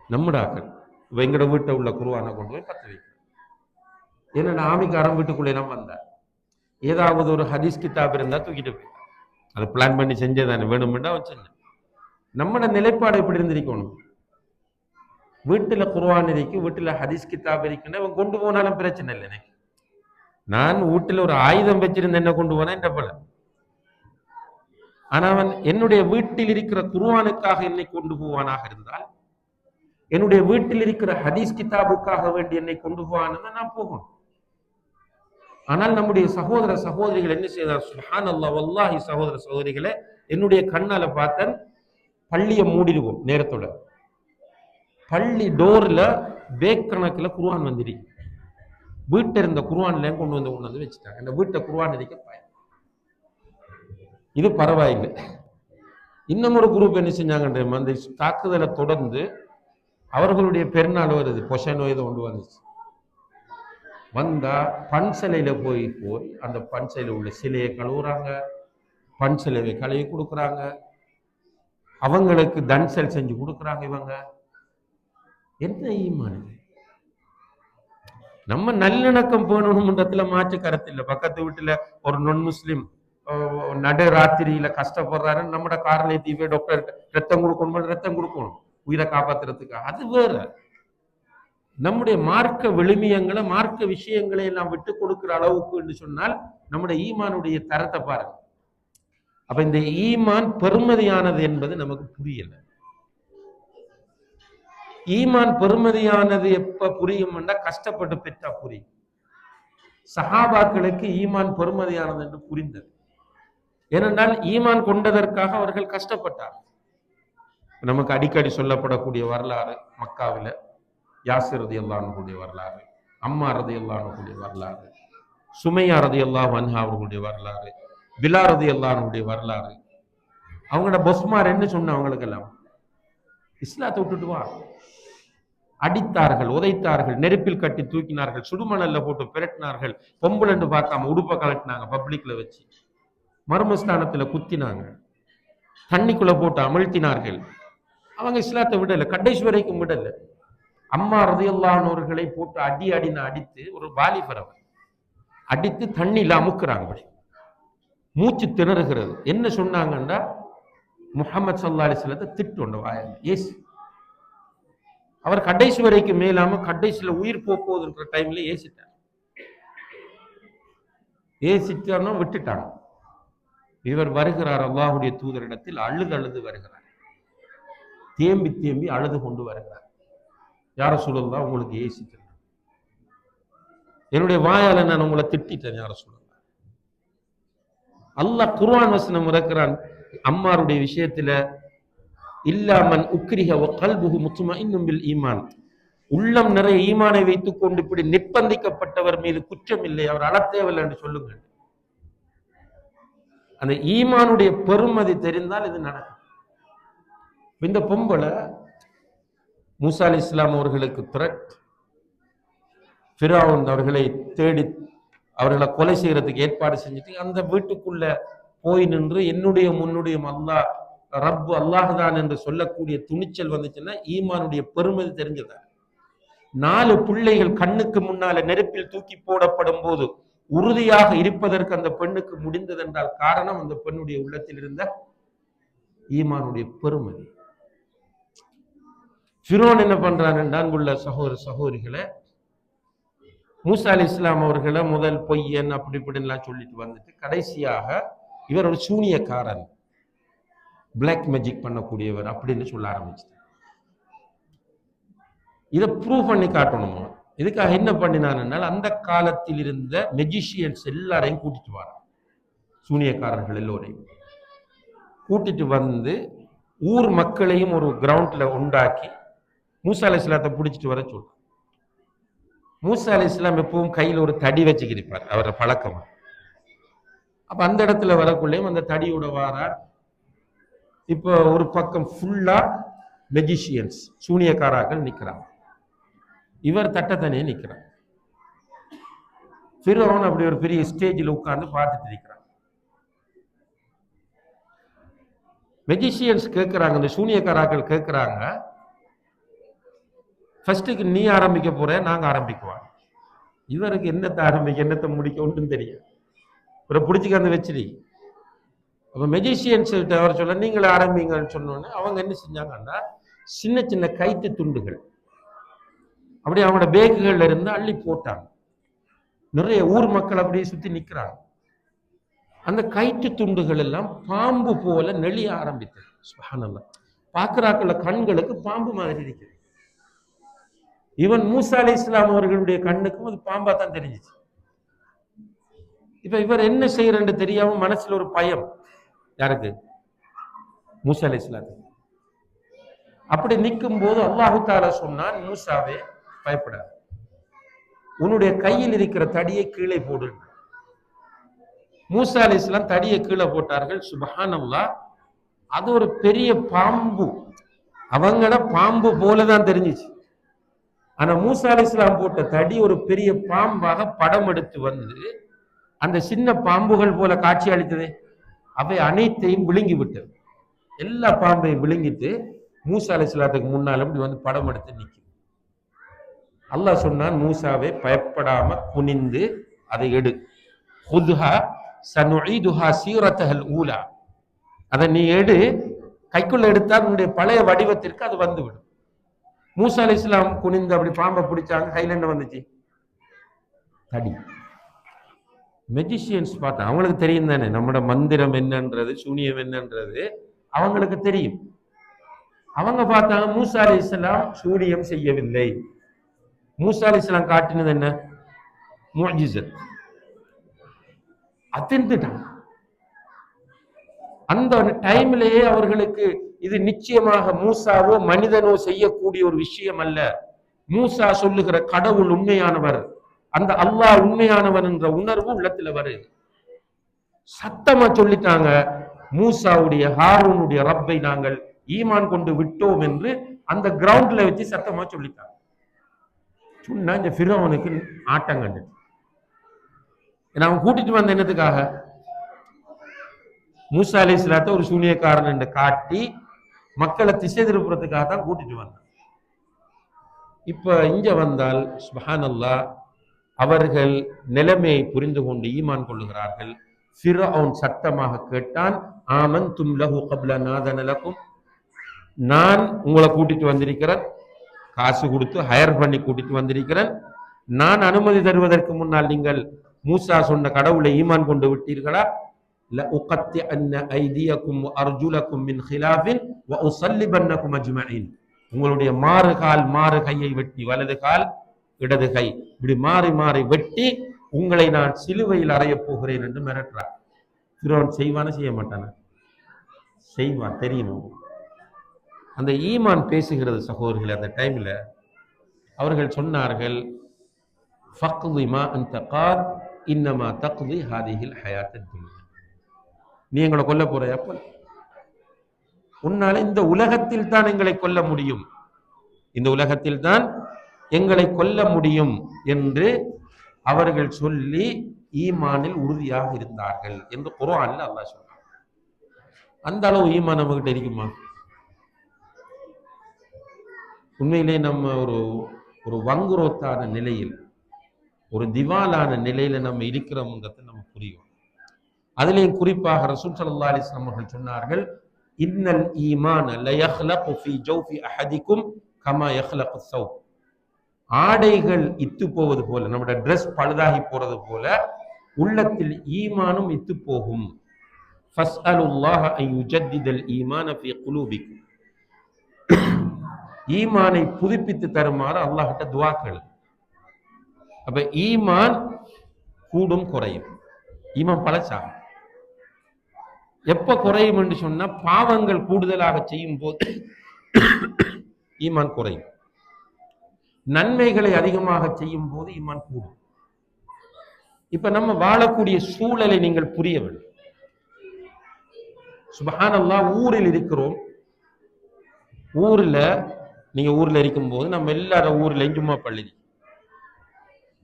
நம்மடாக்கள். எங்கட வீட்டை உள்ள குர்ஆனை கொண்டு போய் பத்த வைக்க. ஏன்னா ஆமிக்காரன் வீட்டுக்குள்ளே எல்லாம் வந்தார், ஏதாவது ஒரு ஹதீஸ் கிதாப் இருந்தா தூக்கிட்டு போய், அதை பிளான் பண்ணி செஞ்சதானே, வேணும்னா வச்சு. நம்மட நிலைப்பாடு எப்படி இருந்திருக்கணும்? வீட்டுல குர்ஆன் இருக்கு, வீட்டுல ஹதீஸ் கிதாப் இருக்குன்னா அவன் கொண்டு போனாலும் பிரச்சனை இல்லை எனக்கு. நான் வீட்டுல ஒரு ஆயுதம் வச்சிருந்த என்ன கொண்டு போனா என்ற பல. ஆனா அவன் என்னுடைய வீட்டில் இருக்கிற குர்ஆனுக்காக என்னை கொண்டு போவானாக இருந்தால், என்னுடைய வீட்டில் இருக்கிற ஹதீஸ் கிதாபுக்காக வேண்டி என்னை கொண்டு போவான்னு நான் போகணும். ஆனால் நம்முடைய சகோதர சகோதரிகள் என்ன செய்தார்? சுப்ஹானல்லாஹ், வல்லாஹி சகோதர சகோதரிகளை என்னுடைய கண்ணால பார்த்தேன். பள்ளியை மூடிடுவோம் நேரத்தோட, பள்ளி டோர்ல பேக் கணக்கில் குர்ஆன் வந்துடு. வீட்டை இருந்த குர்ஆன்ல கொண்டு வந்து வச்சுட்டாங்க. இந்த வீட்டை குர்ஆன் இருக்க பயன். இது பரவாயில்லை. இன்னும் ஒரு குரூப் என்ன செஞ்சாங்க? அந்த தாக்குதலை தொடர்ந்து அவர்களுடைய பெருநாள் வருது, பொஷ நோய் கொண்டு வந்துச்சு. வந்தா பன்சலையில போய் அந்த பன்சலையில உள்ள சிலையை கழுவுறாங்க, பன்சலையை கழுவி கொடுக்குறாங்க, அவங்களுக்கு தன்சல் செஞ்சு கொடுக்குறாங்க. இவங்க என்ன ஈமான்? நம்ம நல்லிணக்கம் போகணும்ன்றதுல மாற்று கருத்து இல்லை. பக்கத்து வீட்டுல ஒரு நான் முஸ்லிம் நடு ராத்திரியில கஷ்டப்படுறாரு, நம்மட காரண தீவே டாக்டர் ரத்தம் கொடுக்கணும், ரத்தம் கொடுக்கணும் உயிரை காப்பாத்துறதுக்கு, அது வேற. நம்முடைய மார்க்க விழுமியங்களை, மார்க்க விஷயங்களை எல்லாம் விட்டு கொடுக்கிற அளவுக்கு என்று சொன்னால் நம்முடைய ஈமானுடைய தரத்தை பாருங்க. அப்ப இந்த ஈமான் பெருமதியானது என்பது நமக்கு புரியல. ஈமான் பெருமதியானது எப்ப புரியும்னா கஷ்டப்பட்டு பெற்றா புரியும். சஹாபாக்களுக்கு ஈமான் பெருமதியானது என்று புரிந்தது. ஏனென்றால் ஈமான் கொண்டதற்காக அவர்கள் கஷ்டப்பட்டார். நமக்கு அடிக்கடி சொல்லப்படக்கூடிய வரலாறு மக்காவில யாசிர் ரலியல்லாஹு அன்ஹுடைய வரலாறு, அம்மா ரலியல்லாஹு அன்ஹுடைய வரலாறு, சுமையா ரலியல்லாஹு அன்ஹா அவர்களுடைய வரலாறு, பிலால் ரலியல்லாஹு அன்ஹுடைய வரலாறு. அவங்களோட பொஸ்மார் என்ன சொன்ன? அவங்களுக்கு எல்லாம் இஸ்லாத்தை விட்டுட்டு வா. அடித்தார்கள், உதைத்தார்கள், நெருப்பில் கட்டி தூக்கினார்கள், சுடுமணல்ல போட்டு பிரட்டினார்கள், பொம்புலன்னு பார்க்காம உடுப்ப கலட்டினாங்க பப்ளிக்ல வச்சு, மர்மஸ்தானத்துல குத்தினாங்க, தண்ணிக்குள்ள போட்டு அமிழ்த்தினார்கள். அவங்க இஸ்லாத்தை விடல, கடைசி வரைக்கும் விடல. அம்மா ரலியல்லாஹு அன்ஹுவை போட்டு அடித்து ஒரு வாலிபரவர் அடித்து தண்ணியில அமுக்குறாங்க. மூச்சு திணறுகிறது. என்ன சொன்னாங்கன்னா, முஹம்மது ஸல்லல்லாஹு அலைஹி வஸல்லம் திட்டுண்ட வாயில் ஏசு. அவர் கடைசி வரைக்கும் மேலாம கடைசியில உயிர் போகுதுன்ற டைம்ல ஏசிட்டானோ விட்டுட்டாங்க. இவர் வருகிறார் அல்லாஹ்வுடைய தூதரிடத்தில், அழுது வருகிறார், தேம்பி அழுது கொண்டு வருகிறார். யா ரசூலல்லாஹ், உங்களுக்கு ஏசிட்டேன், என்னுடைய வாயால நான் உங்களை திட்டிட்டேன் யா ரசூலல்லாஹ். அல்லாஹ் குர்ஆன் வசனம் இறக்குறான் அம்மாருடைய விஷயத்துல, இல்லாமன் உக்ரிஹ வ கல்புஹு முத்மஇன்னும் பில் ஈமான், உள்ளம் நிறைய ஈமானை வைத்துக் கொண்டு இப்படி நிர்பந்திக்கப்பட்டவர் மீது குற்றம் இல்லை, அவர் அழத்தேவில்லை என்று சொல்லுங்கள். அந்த ஈமானுடைய பெருமதி தெரிந்தால் இது நடக்கும். இந்த பொம்பளை மூசா அலைஹிஸ்ஸலாம் அவர்களுக்கு த்ரெட், ஃபிரௌன் அவர்களை தேடி அவர்களை கொலை செய்யறதுக்கு ஏற்பாடு செஞ்சுட்டு அந்த வீட்டுக்குள்ள போய் நின்று என்னுடைய முன்னுடைய அல்லாஹ் ரப்பு அல்லாஹ்தான் என்று சொல்லக்கூடிய துணிச்சல் வந்துச்சுன்னா ஈமானுடைய பெருமதி தெரிஞ்சதா. 4 பிள்ளைகள் கண்ணுக்கு முன்னால நெருப்பில் தூக்கி போடப்படும் போது உறுதியாக இருப்பதற்கு அந்த பெண்ணுக்கு முடிந்தது என்றால் காரணம் அந்த பெண்ணுடைய உள்ளத்தில் இருந்த ஈமானுடைய பெருமதி. ஃபிரௌன் என்ன பண்றான் என்றால், உள்ள சகோதர சகோதரிகளை, மூசா அலைஹிஸ்ஸலாம் அவர்களை முதல் பொய்யன் அப்படி இப்படின்லாம் சொல்லிட்டு வந்துட்டு கடைசியாக இவர் ஒரு சூனியக்காரன், பிளாக் மேஜிக் பண்ணக்கூடியவர் அப்படின்னு சொல்ல ஆரம்பிச்சு. இதை ப்ரூவ் பண்ணி காட்டணும். இதுக்காக என்ன பண்ணினான், அந்த காலத்தில் இருந்த மெஜிஷியன்ஸ் எல்லாரையும் கூட்டிட்டு வரான், சூனியக்காரர்கள் எல்லோரையும் கூட்டிட்டு வந்து ஊர் மக்களையும் ஒரு கிரவுண்ட்ல உண்டாக்கி மூசா அலைஹிஸ்ஸலாத்தை பிடிச்சிட்டு வர சொல்றான். மூசா அலைஹிஸ்ஸலாம் எப்பவும் கையில் ஒரு தடி வச்சுக்கிருப்பார், அவரோட பழக்கம். அப்ப அந்த இடத்துல வரக்குள்ளேயும் அந்த தடியோட வாரார். இப்போ ஒரு பக்கம் ஃபுல்லா மெஜிஷியன்ஸ் சூனியக்காராக்கள் நிக்கிறாங்க, இவர் தட்டத்தனியே நிக்கிறார். ஃபிரௌன் அப்படி ஒரு பெரிய ஸ்டேஜில் உட்கார்ந்து பார்த்துட்டு இருக்கிறான். மெஜிஷியன்ஸ் கேட்கிறாங்க, இந்த சூனியக்காராக்கள் கேட்கிறாங்க, ஃபர்ஸ்ட்டுக்கு நீ ஆரம்பிக்க போற, நாங்க ஆரம்பிக்குவோம். இவருக்கு என்னத்தை ஆரம்பிக்க என்னத்தை முடிக்க ஒன்றும் தெரியும். இவரை பிடிச்சிக்காந்து வச்சிரு. அப்ப மெஜிஷியன்ஸ் அவர் சொல்ல நீங்களே ஆரம்பிங்கன்னு சொன்னோன்னே அவங்க என்ன செஞ்சாங்கன்னா சின்ன சின்ன கைத்து துண்டுகள் அப்படியே அவங்களோட பேக்குகள்ல இருந்து அள்ளி போட்டாங்க. நிறைய ஊர் மக்கள் அப்படியே சுத்தி நிக்கிறாங்க. அந்த கயிற்று துண்டுகள் எல்லாம் பாம்பு போல நெளிய ஆரம்பித்தது. சுப்ஹானல்லாஹ். பார்க்கிறாக்கள கண்களுக்கு பாம்பு மாதிரி இருக்குது. இவன் மூசா அலைஹிஸ்ஸலாம் அவர்களுடைய கண்ணுக்கும் அது பாம்பா தான் தெரிஞ்சிச்சு. இப்ப இவர் என்ன செய்யறன்னு தெரியாம மனசுல ஒரு பயம். யாருக்கு? மூசா அலைஹிஸ்ஸலாத்துக்கு. அப்படி நிற்கும் போது அல்லாஹு தஆலா சொன்னான், மூசாவே பயப்படாத, உன்னுடைய கையில் இருக்கிற தடியை கீழே போடு. மூசா அலைஹிஸ்ஸலாம் தடியை கீழே போட்டார்கள். சுப்ஹானல்லாஹ். அது ஒரு பெரிய பாம்பு. அவங்கள பாம்பு போலதான் தெரிஞ்சிச்சு. ஆனா மூசா அலைஹிஸ்ஸலாம் போட்ட தடி ஒரு பெரிய பாம்பாக படம் எடுத்து வந்து அந்த சின்ன பாம்புகள் போல காட்சி அளித்தது. அவை அனைத்தையும் விழுங்கி விட்டது. எல்லா பாம்பையும் விழுங்கிட்டு மூசா அலைஹிஸ்ஸலாத்துக்கு முன்னால இப்படி வந்து படம் எடுத்து நிற்கும். அல்லாஹ் சொன்னான், மூசாவை பயப்படாம குனிந்து அதை எடு. ஹுத்ஹா சனுஈதுஹா சீரத்தஹல் ஊலா. அதை நீ எடு, கைக்குள்ள எடுத்தால் உன்னுடைய பழைய வடிவத்திற்கு அது வந்துவிடும். மூசா அலைஹிஸ்ஸலாம் குனிந்து அப்படி பாம்பை பிடிச்சாங்க. கையில என்ன வந்துச்சு? தடி. மெஜிஷியன்ஸ் பார்த்தா அவங்களுக்கு தெரியும் தானே நம்மட மந்திரம் என்னன்றது, சூனியம் என்னன்றது அவங்களுக்கு தெரியும். அவங்க பார்த்தாங்க மூசா அலைஹிஸ்ஸலாம் சூனியம் செய்யவில்லை. மூசா அலைஹிஸ்ஸலாம் காட்டினது என்ன? முஅஜிஸத். அத்தின்ட்டாங்க. அந்த டைம்லயே அவர்களுக்கு இது நிச்சயமாக மூசாவோ மனிதனோ செய்யக்கூடிய ஒரு விஷயம் அல்ல. மூசா சொல்லுகிற கடவுள் உண்மையானவர், அந்த அல்லாஹ் உண்மையானவன் என்ற உணர்வு உள்ளத்துல வருது. சத்தமா சொல்லிட்டாங்க, மூசாவுடைய ஹாரூனுடைய ரப்பை நாங்கள் ஈமான் கொண்டு விட்டோம் என்று அந்த கிரவுண்ட்ல வச்சு சத்தமா சொல்லிட்டாங்க. சொன்னா இந்த ஃபிரௌனுக்கு ஆட்டம் கண்டுச்சு. ஏன்னா அவன் கூட்டிட்டு வந்த என்னத்துக்காக? மூசா அலைஹிஸ்ஸலாத்தை ஒரு சூனியக்காரன் என்று காட்டி மக்களை திசை திருப்புறதுக்காக தான் கூட்டிட்டு வந்தான். இப்ப இங்க வந்தால் சுப்ஹானல்லாஹ், அவர்கள் நிலைமையை புரிந்து கொண்டு ஈமான் கொள்ளுகிறார்கள். ஃபிரௌன் சத்தமாக கேட்டான், ஆமன்தும் லஹு கப்ல நாதன லகும், நான் உங்களை கூட்டிட்டு வந்திருக்கிறேன், காசு கொடுத்து ஹயர் பண்ணி கூட்டிட்டு வந்திருக்கிறேன். நான் அனுமதி தருவதற்கு முன்னால் நீங்கள் மூசா சொன்ன கடவுளை ஈமான் கொண்டு விட்டீர்களா? லஉகத்திஅன்ன ஐதியக்கும் வஅர்ஜுலக்கும் மின் ஹிலாஃபின் வஉஸல்லிபன்னகும் அஜ்மஈன். உங்களுடைய மாறு கையை வெட்டி, வலது கால் இடது கை இப்படி மாறி மாறி வெட்டி உங்களை நான் சிலுவையில் அறையப் போகிறேன் என்று மிரட்டுறார். ஃபிரௌன் செய்வான செய்ய மாட்டான? செய்வான், தெரியுமா? அந்த ஈமான் பேசுகிறது சகோதரர்கள். அந்த டைம்ல அவர்கள் சொன்னார்கள், ஃபக்தி மா அன்த காத் இன்னமா தக்தி ஹாதிஹில் ஹயாத்தத் துன்யா. நீ எங்களை கொல்ல போற, அப்ப உன்னால இந்த உலகத்தில் தான் எங்களை கொல்ல முடியும், இந்த உலகத்தில் தான் எங்களை கொல்ல முடியும் என்று அவர்கள் சொல்லி ஈமானில் உறுதியாக இருந்தார்கள் என்று குர்ஆன்ல அல்லாஹ் சொல்றான். அந்த அளவு ஈமான் நம்ம கிட்ட இருக்குமா? உண்மையிலே நம்ம ஒரு வங்குரோத்தான நிலையில், ஒரு திவாலான நிலையில நம்ம இருக்கிறோம்ங்கிறது நம்ம புரியும். அதிலேயும் குறிப்பாக ரசூல் ஸல்லல்லாஹு அலைஹி வஸல்லம் அவர்கள் சொன்னார்கள், இன்னல் ஈமான லயக்லகு ஃபீ ஜௌஃபி அஹதிக்கும் கமா யக்லகு ஸௌப். ஆடைகள் இத்து போவது போல, நம்முடைய ட்ரெஸ் பழுதாகி போறது போல உள்ளத்தில் ஈமானும் இத்து போகும். ஃபஸ்அலுல்லாஹ அன் யுஜத்திதல் ஈமான ஃபீ குலூபிக்கும். ஈமானை புதுப்பித்து தருமாறு அல்லாஹ்கிட்ட துஆ கேளு. அப்ப ஈமான் கூடும் குறையும். ஈமான் பழச்சாகும். எப்ப குறையும் என்று சொன்னா, பாவங்கள் கூடுதலாக செய்யும் போது ஈமான் குறையும். நன்மைகளை அதிகமாக செய்யும் போது ஈமான் கூடும். இப்ப நம்ம வாழக்கூடிய சூழலை நீங்கள் புரிய வேண்டும். சுப்ஹானல்லாஹ், ஊரில் இருக்கிறோம். ஊர்ல நீங்க ஊர்ல இருக்கும்போது நம்ம எல்லாரும் ஊர்ல ஜும்மா பள்ளி,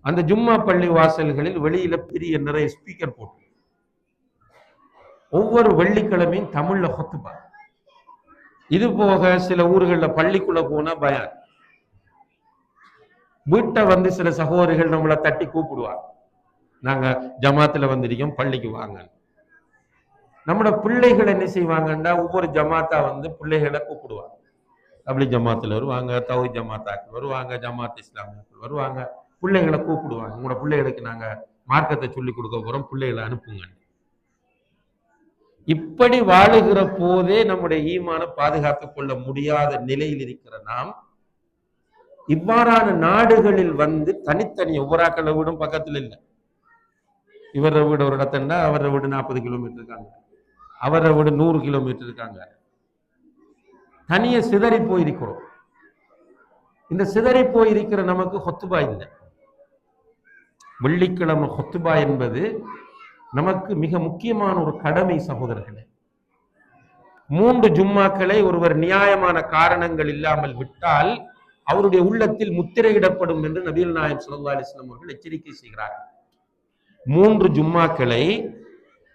அந்த ஜும்மா பள்ளி வாசல்களில் வெளியில பெரிய நிறைய ஸ்பீக்கர் போட்டு ஒவ்வொரு வெள்ளிக்கிழமையும் தமிழ்ல ஹுத்பா. இது போக சில ஊர்களில் பள்ளிக்குள்ள போனா பயான். வீட்டை வந்து சில சகோதரிகள் நம்மளை தட்டி கூப்பிடுவாங்க, நாங்க ஜமாத்துல வந்திருக்கோம், பள்ளிக்கு வாங்க. நம்மளோட பிள்ளைகள் என்ன செய்வாங்கன்னா ஒவ்வொரு ஜமாத்தா வந்து பிள்ளைகளை கூப்பிடுவாங்க. அப்படி ஜமாத்தில் வருவாங்க, தௌஹீத் ஜமாத்தாக்கள் வருவாங்க, ஜமாத் இஸ்லாமியர்கள் வருவாங்க, பிள்ளைகளை கூப்பிடுவாங்க. உங்களோட பிள்ளைகளுக்கு நாங்க மார்க்கத்தை சொல்லி கொடுக்க போறோம், பிள்ளைகளை அனுப்புங்க. இப்படி வாழுகிற போதே நம்முடைய ஈமான பாதுகாத்துக் கொள்ள முடியாத நிலையில் இருக்கிற நாம் இவ்வாறான நாடுகளில் வந்து தனித்தனி ஒவ்வொரு ஆக்களை வீடும் பக்கத்தில் இல்லை. இவரை வீடு ஒரு இடத்துன்னா அவரை வீடு 40 கிலோமீட்டர் இருக்காங்க, அவரை வீடு 100 கிலோமீட்டர் இருக்காங்க. தனிய சிதறி போயிருக்கிறோம். இந்த சிதறி போயிருக்கிற நமக்கு ஹொத்துபா இல்லை. வெள்ளிக்கிழமை ஹொத்துபா என்பது நமக்கு மிக முக்கியமான ஒரு கடமை சகோதரர்களே. 3 ஜும்மாக்களை ஒருவர் நியாயமான காரணங்கள் இல்லாமல் விட்டால் அவருடைய உள்ளத்தில் முத்திரையிடப்படும் என்று நபிகள் நாயகம் ஸல்லல்லாஹு அலைஹி வஸல்லம் அவர்கள் எச்சரிக்கை செய்கிறார்கள். 3 ஜும்மாக்களை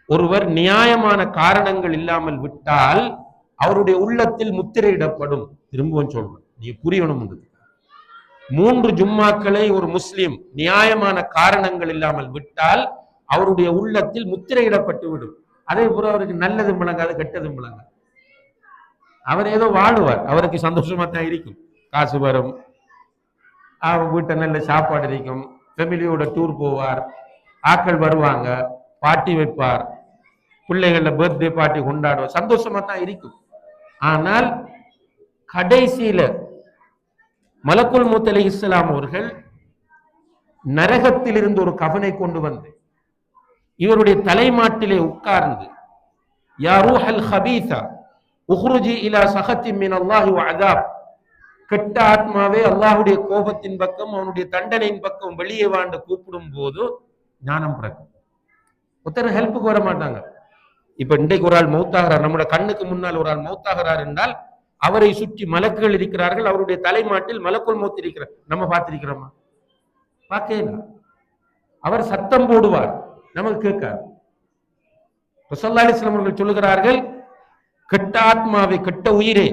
ஒருவர் நியாயமான காரணங்கள் இல்லாமல் விட்டால் அவருடைய உள்ளத்தில் முத்திரையிடப்படும். திரும்பவும் சொல்றேன், நீ புரியணும். 3 ஜும்மாக்களை ஒரு முஸ்லிம் நியாயமான காரணங்கள் இல்லாமல் விட்டால் அவருடைய உள்ளத்தில் முத்திரையிடப்பட்டு விடும். அதே போல அவருக்கு நல்லது விளங்காது, கெட்டது விளங்காது. அவர் ஏதோ வாழுவார், அவருக்கு சந்தோஷமா தான் இருக்கும், காசு வரும், வீட்டை நல்ல சாப்பாடு இருக்கும், ஃபேமிலியோட டூர் போவார், ஆக்கள் வருவாங்க, பார்ட்டி வைப்பார், பிள்ளைகள பர்த்டே பார்ட்டி கொண்டாடுவார், சந்தோஷமா தான் இருக்கும். ஆனால் கடைசியில மலக்குல் மௌத் அலைஹிஸ்ஸலாம் அவர்கள் நரகத்தில் இருந்து ஒரு கஃனை கொண்டு வந்து இவருடைய தலைமாட்டிலே உட்கார்ந்து, யா ரூஹல் ஹபீஸா உஹ்ருஜி இலா சஹத்தின் மின் அல்லாஹி வ அஸாப், கெட்ட ஆத்மாவே அல்லாஹ்வுடைய கோபத்தின் பக்கம் அவனுடைய தண்டனையின் பக்கம் வெளியே வாண்டு கூப்பிடும் போது ஞானம் பிறக்கும். ஒருத்தர் ஹெல்ப்புக்கு வர மாட்டாங்க. இப்ப இன்றைக்கு ஒரு ஆள் மௌத்தாகிறார், நம்முடைய கண்ணுக்கு முன்னால் ஒரு ஆள் மௌத்தாகிறார் என்றால் அவரை சுற்றி மலக்குகள் இருக்கிறார்கள், அவருடைய தலைமாட்டில் மலக்குல் மௌத் இருக்கிறார். நம்ம பார்த்திருக்கிறோமா? பார்க்கல. அவர் சத்தம் போடுவார், நமக்கு கேட்காது. ஸல்லல்லாஹு அலைஹி வஸல்லம் அவர்கள் சொல்லுகிறார்கள், கெட்ட ஆத்மாவை, கெட்ட உயிரே,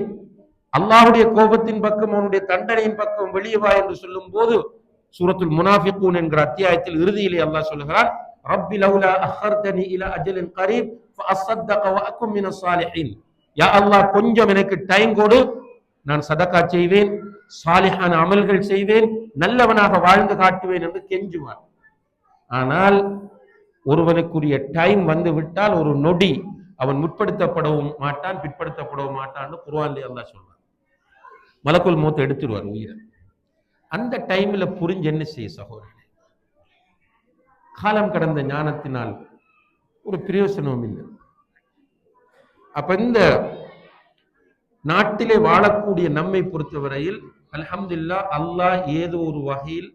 அல்லாஹ்வுடைய கோபத்தின் பக்கம் அவனுடைய தண்டனையின் பக்கம் வெளியே வா என்று சொல்லும் போது சூரத்துல் முனாஃபிகூன் என்கிற அத்தியாயத்தில் இறுதியிலே அல்லாஹ் சொல்லுகிறார், ரப்பி லவ்லா அஹர்தனி இலா அஜலின் கரீப் ஃபஅஸ்ஸதக வ அகும் மினஸ் ஸாலிஹீன். யா அல்லாஹ், கொஞ்சம் எனக்கு டைம் கொடு, நான் சதகா செய்வேன், சாலிஹான அமல்கள் செய்வேன், நல்லவனாக வாழ்ந்து காட்டுவேன் என்று கெஞ்சுவார். ஆனால் ஒருவனுக்குரிய டைம் வந்து விட்டால் ஒரு நொடி அவன் முற்படுத்தப்படவும் மாட்டான், பிற்படுத்தப்படவும் மாட்டான். குர்ஆன்ல அல்லாஹ் சொல்றான், மலக்குல் மௌத் எடுத்துருவார் உயிரை. அந்த டைம்ல புரிஞ்சு என்ன செய்ய சகோதரனே? காலம் கடந்த ஞானத்தினால் ஒரு பிரயோசனமும் இல்லை. அப்ப இந்த நாட்டிலே வாழக்கூடிய நம்மை பொறுத்தவரையில் அல்ஹம்துலில்லாஹ், அல்லாஹ் ஏதோ ஒரு வகையில்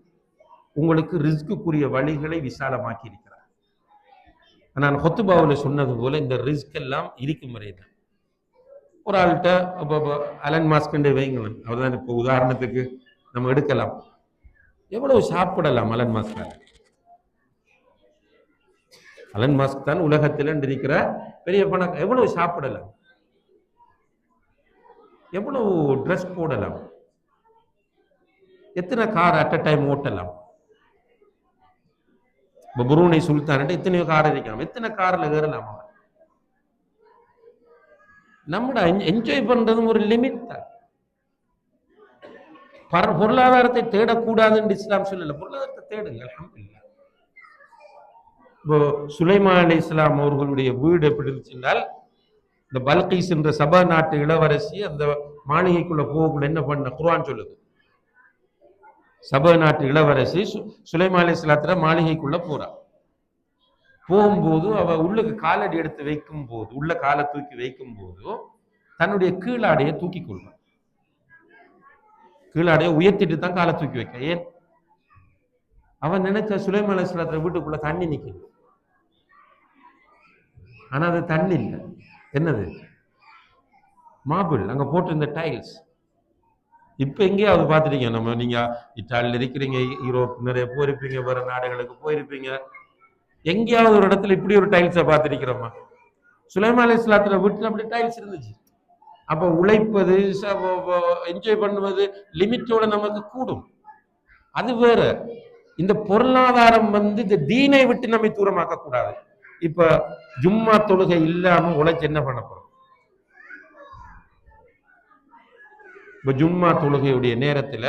உங்களுக்கு ரிஸ்க்குரிய வழிகளை விசாலமாக்கி இருக்கிறார். நான் ஹுத்பாவில் சொன்னது போல இந்த ரிஸ்க் எல்லாம் இருக்கும் வரைதான். ஒரு ஆள்கிட்ட அலன் மாஸ்க் வைங்களேன், அவர் தான் இப்போ உதாரணத்துக்கு நம்ம எடுக்கலாம். எவ்வளவு சாப்பிடலாம் அலன் மாஸ்க்? அலன் மாஸ்க் தான் உலகத்தில் இருக்கிற பெரிய பணம். எவ்வளவு சாப்பிடலாம், எவ்வளவு ட்ரெஸ் போடலாம், எத்தனை கார் அட் அ டைம் ஓட்டலாம். புரூனை சுல்தான் எத்தனையோ கார் இருக்கலாம், எத்தனை கார்ல ஏறலாம். நம்ம என்ஜாய் பண்றதும் ஒரு லிமிட் தான். பொருளாதாரத்தை தேடக்கூடாதுன்னு இஸ்லாம் சொல்லல, பொருளாதாரத்தை தேடுங்க அல்ஹம்துலில்லாஹ். இப்போ சுலைமான் அலைஹிஸ்ஸலாம் அவர்களுடைய வீடு எப்படி இருந்துச்சுன்னால், இந்த பல்கீஸ் என்ற சபா நாட்டு இளவரசி அந்த மாளிகைக்குள்ள போகக்குள்ள என்ன பண்ண குர்ஆன் சொல்லுது. சபா நாட்டு இளவரசி சுலைமான் அலைஹிஸ்ஸலாத்துல மாளிகைக்குள்ள போறா. போகும்போது அவ உள்ளுக்கு காலடி எடுத்து வைக்கும் போது, உள்ள காலை தூக்கி வைக்கும் போது தன்னுடைய கீழாடையை தூக்கி கொள்வான். கீழாடையை உயர்த்திட்டு தான் காலை தூக்கி வைக்க. ஏன்? அவன் நினைச்ச சுலைமான் அலைஹிஸ்ஸலாத்துல வீட்டுக்குள்ள தண்ணி நிக்குது, ஆனா அது தண்ணி இல்லை. என்னது? மார்பிள், அங்க போட்டிருந்த டைல்ஸ். இப்ப எங்கேயாவது பார்த்துட்டீங்க நம்ம? நீங்க இத்தாலியில் இருக்கிறீங்க, யூரோப் நிறைய போயிருப்பீங்க, வேற நாடுகளுக்கு போயிருப்பீங்க, எங்கேயாவது ஒரு இடத்துல இப்படி ஒரு டைல்ஸை பார்த்துருக்கிறோமா? சுலைமான் அலைஹிஸ்ஸலாத்துல வீட்டுல அப்படி டைல்ஸ் இருந்துச்சு. அப்ப உழைப்பது, என்ஜாய் பண்ணுவது லிமிட்டோட நமக்கு கூடும். அது வேற. இந்த பொருளாதாரம் வந்து இந்த தீனை விட்டு நம்மை தூரமாக்க கூடாது. இப்ப ஜும்மா தொழுகை இல்லாம உழைச்சு என்ன பண்ண போறோம்? இப்ப ஜும்மா தொழுகையுடைய நேரத்துல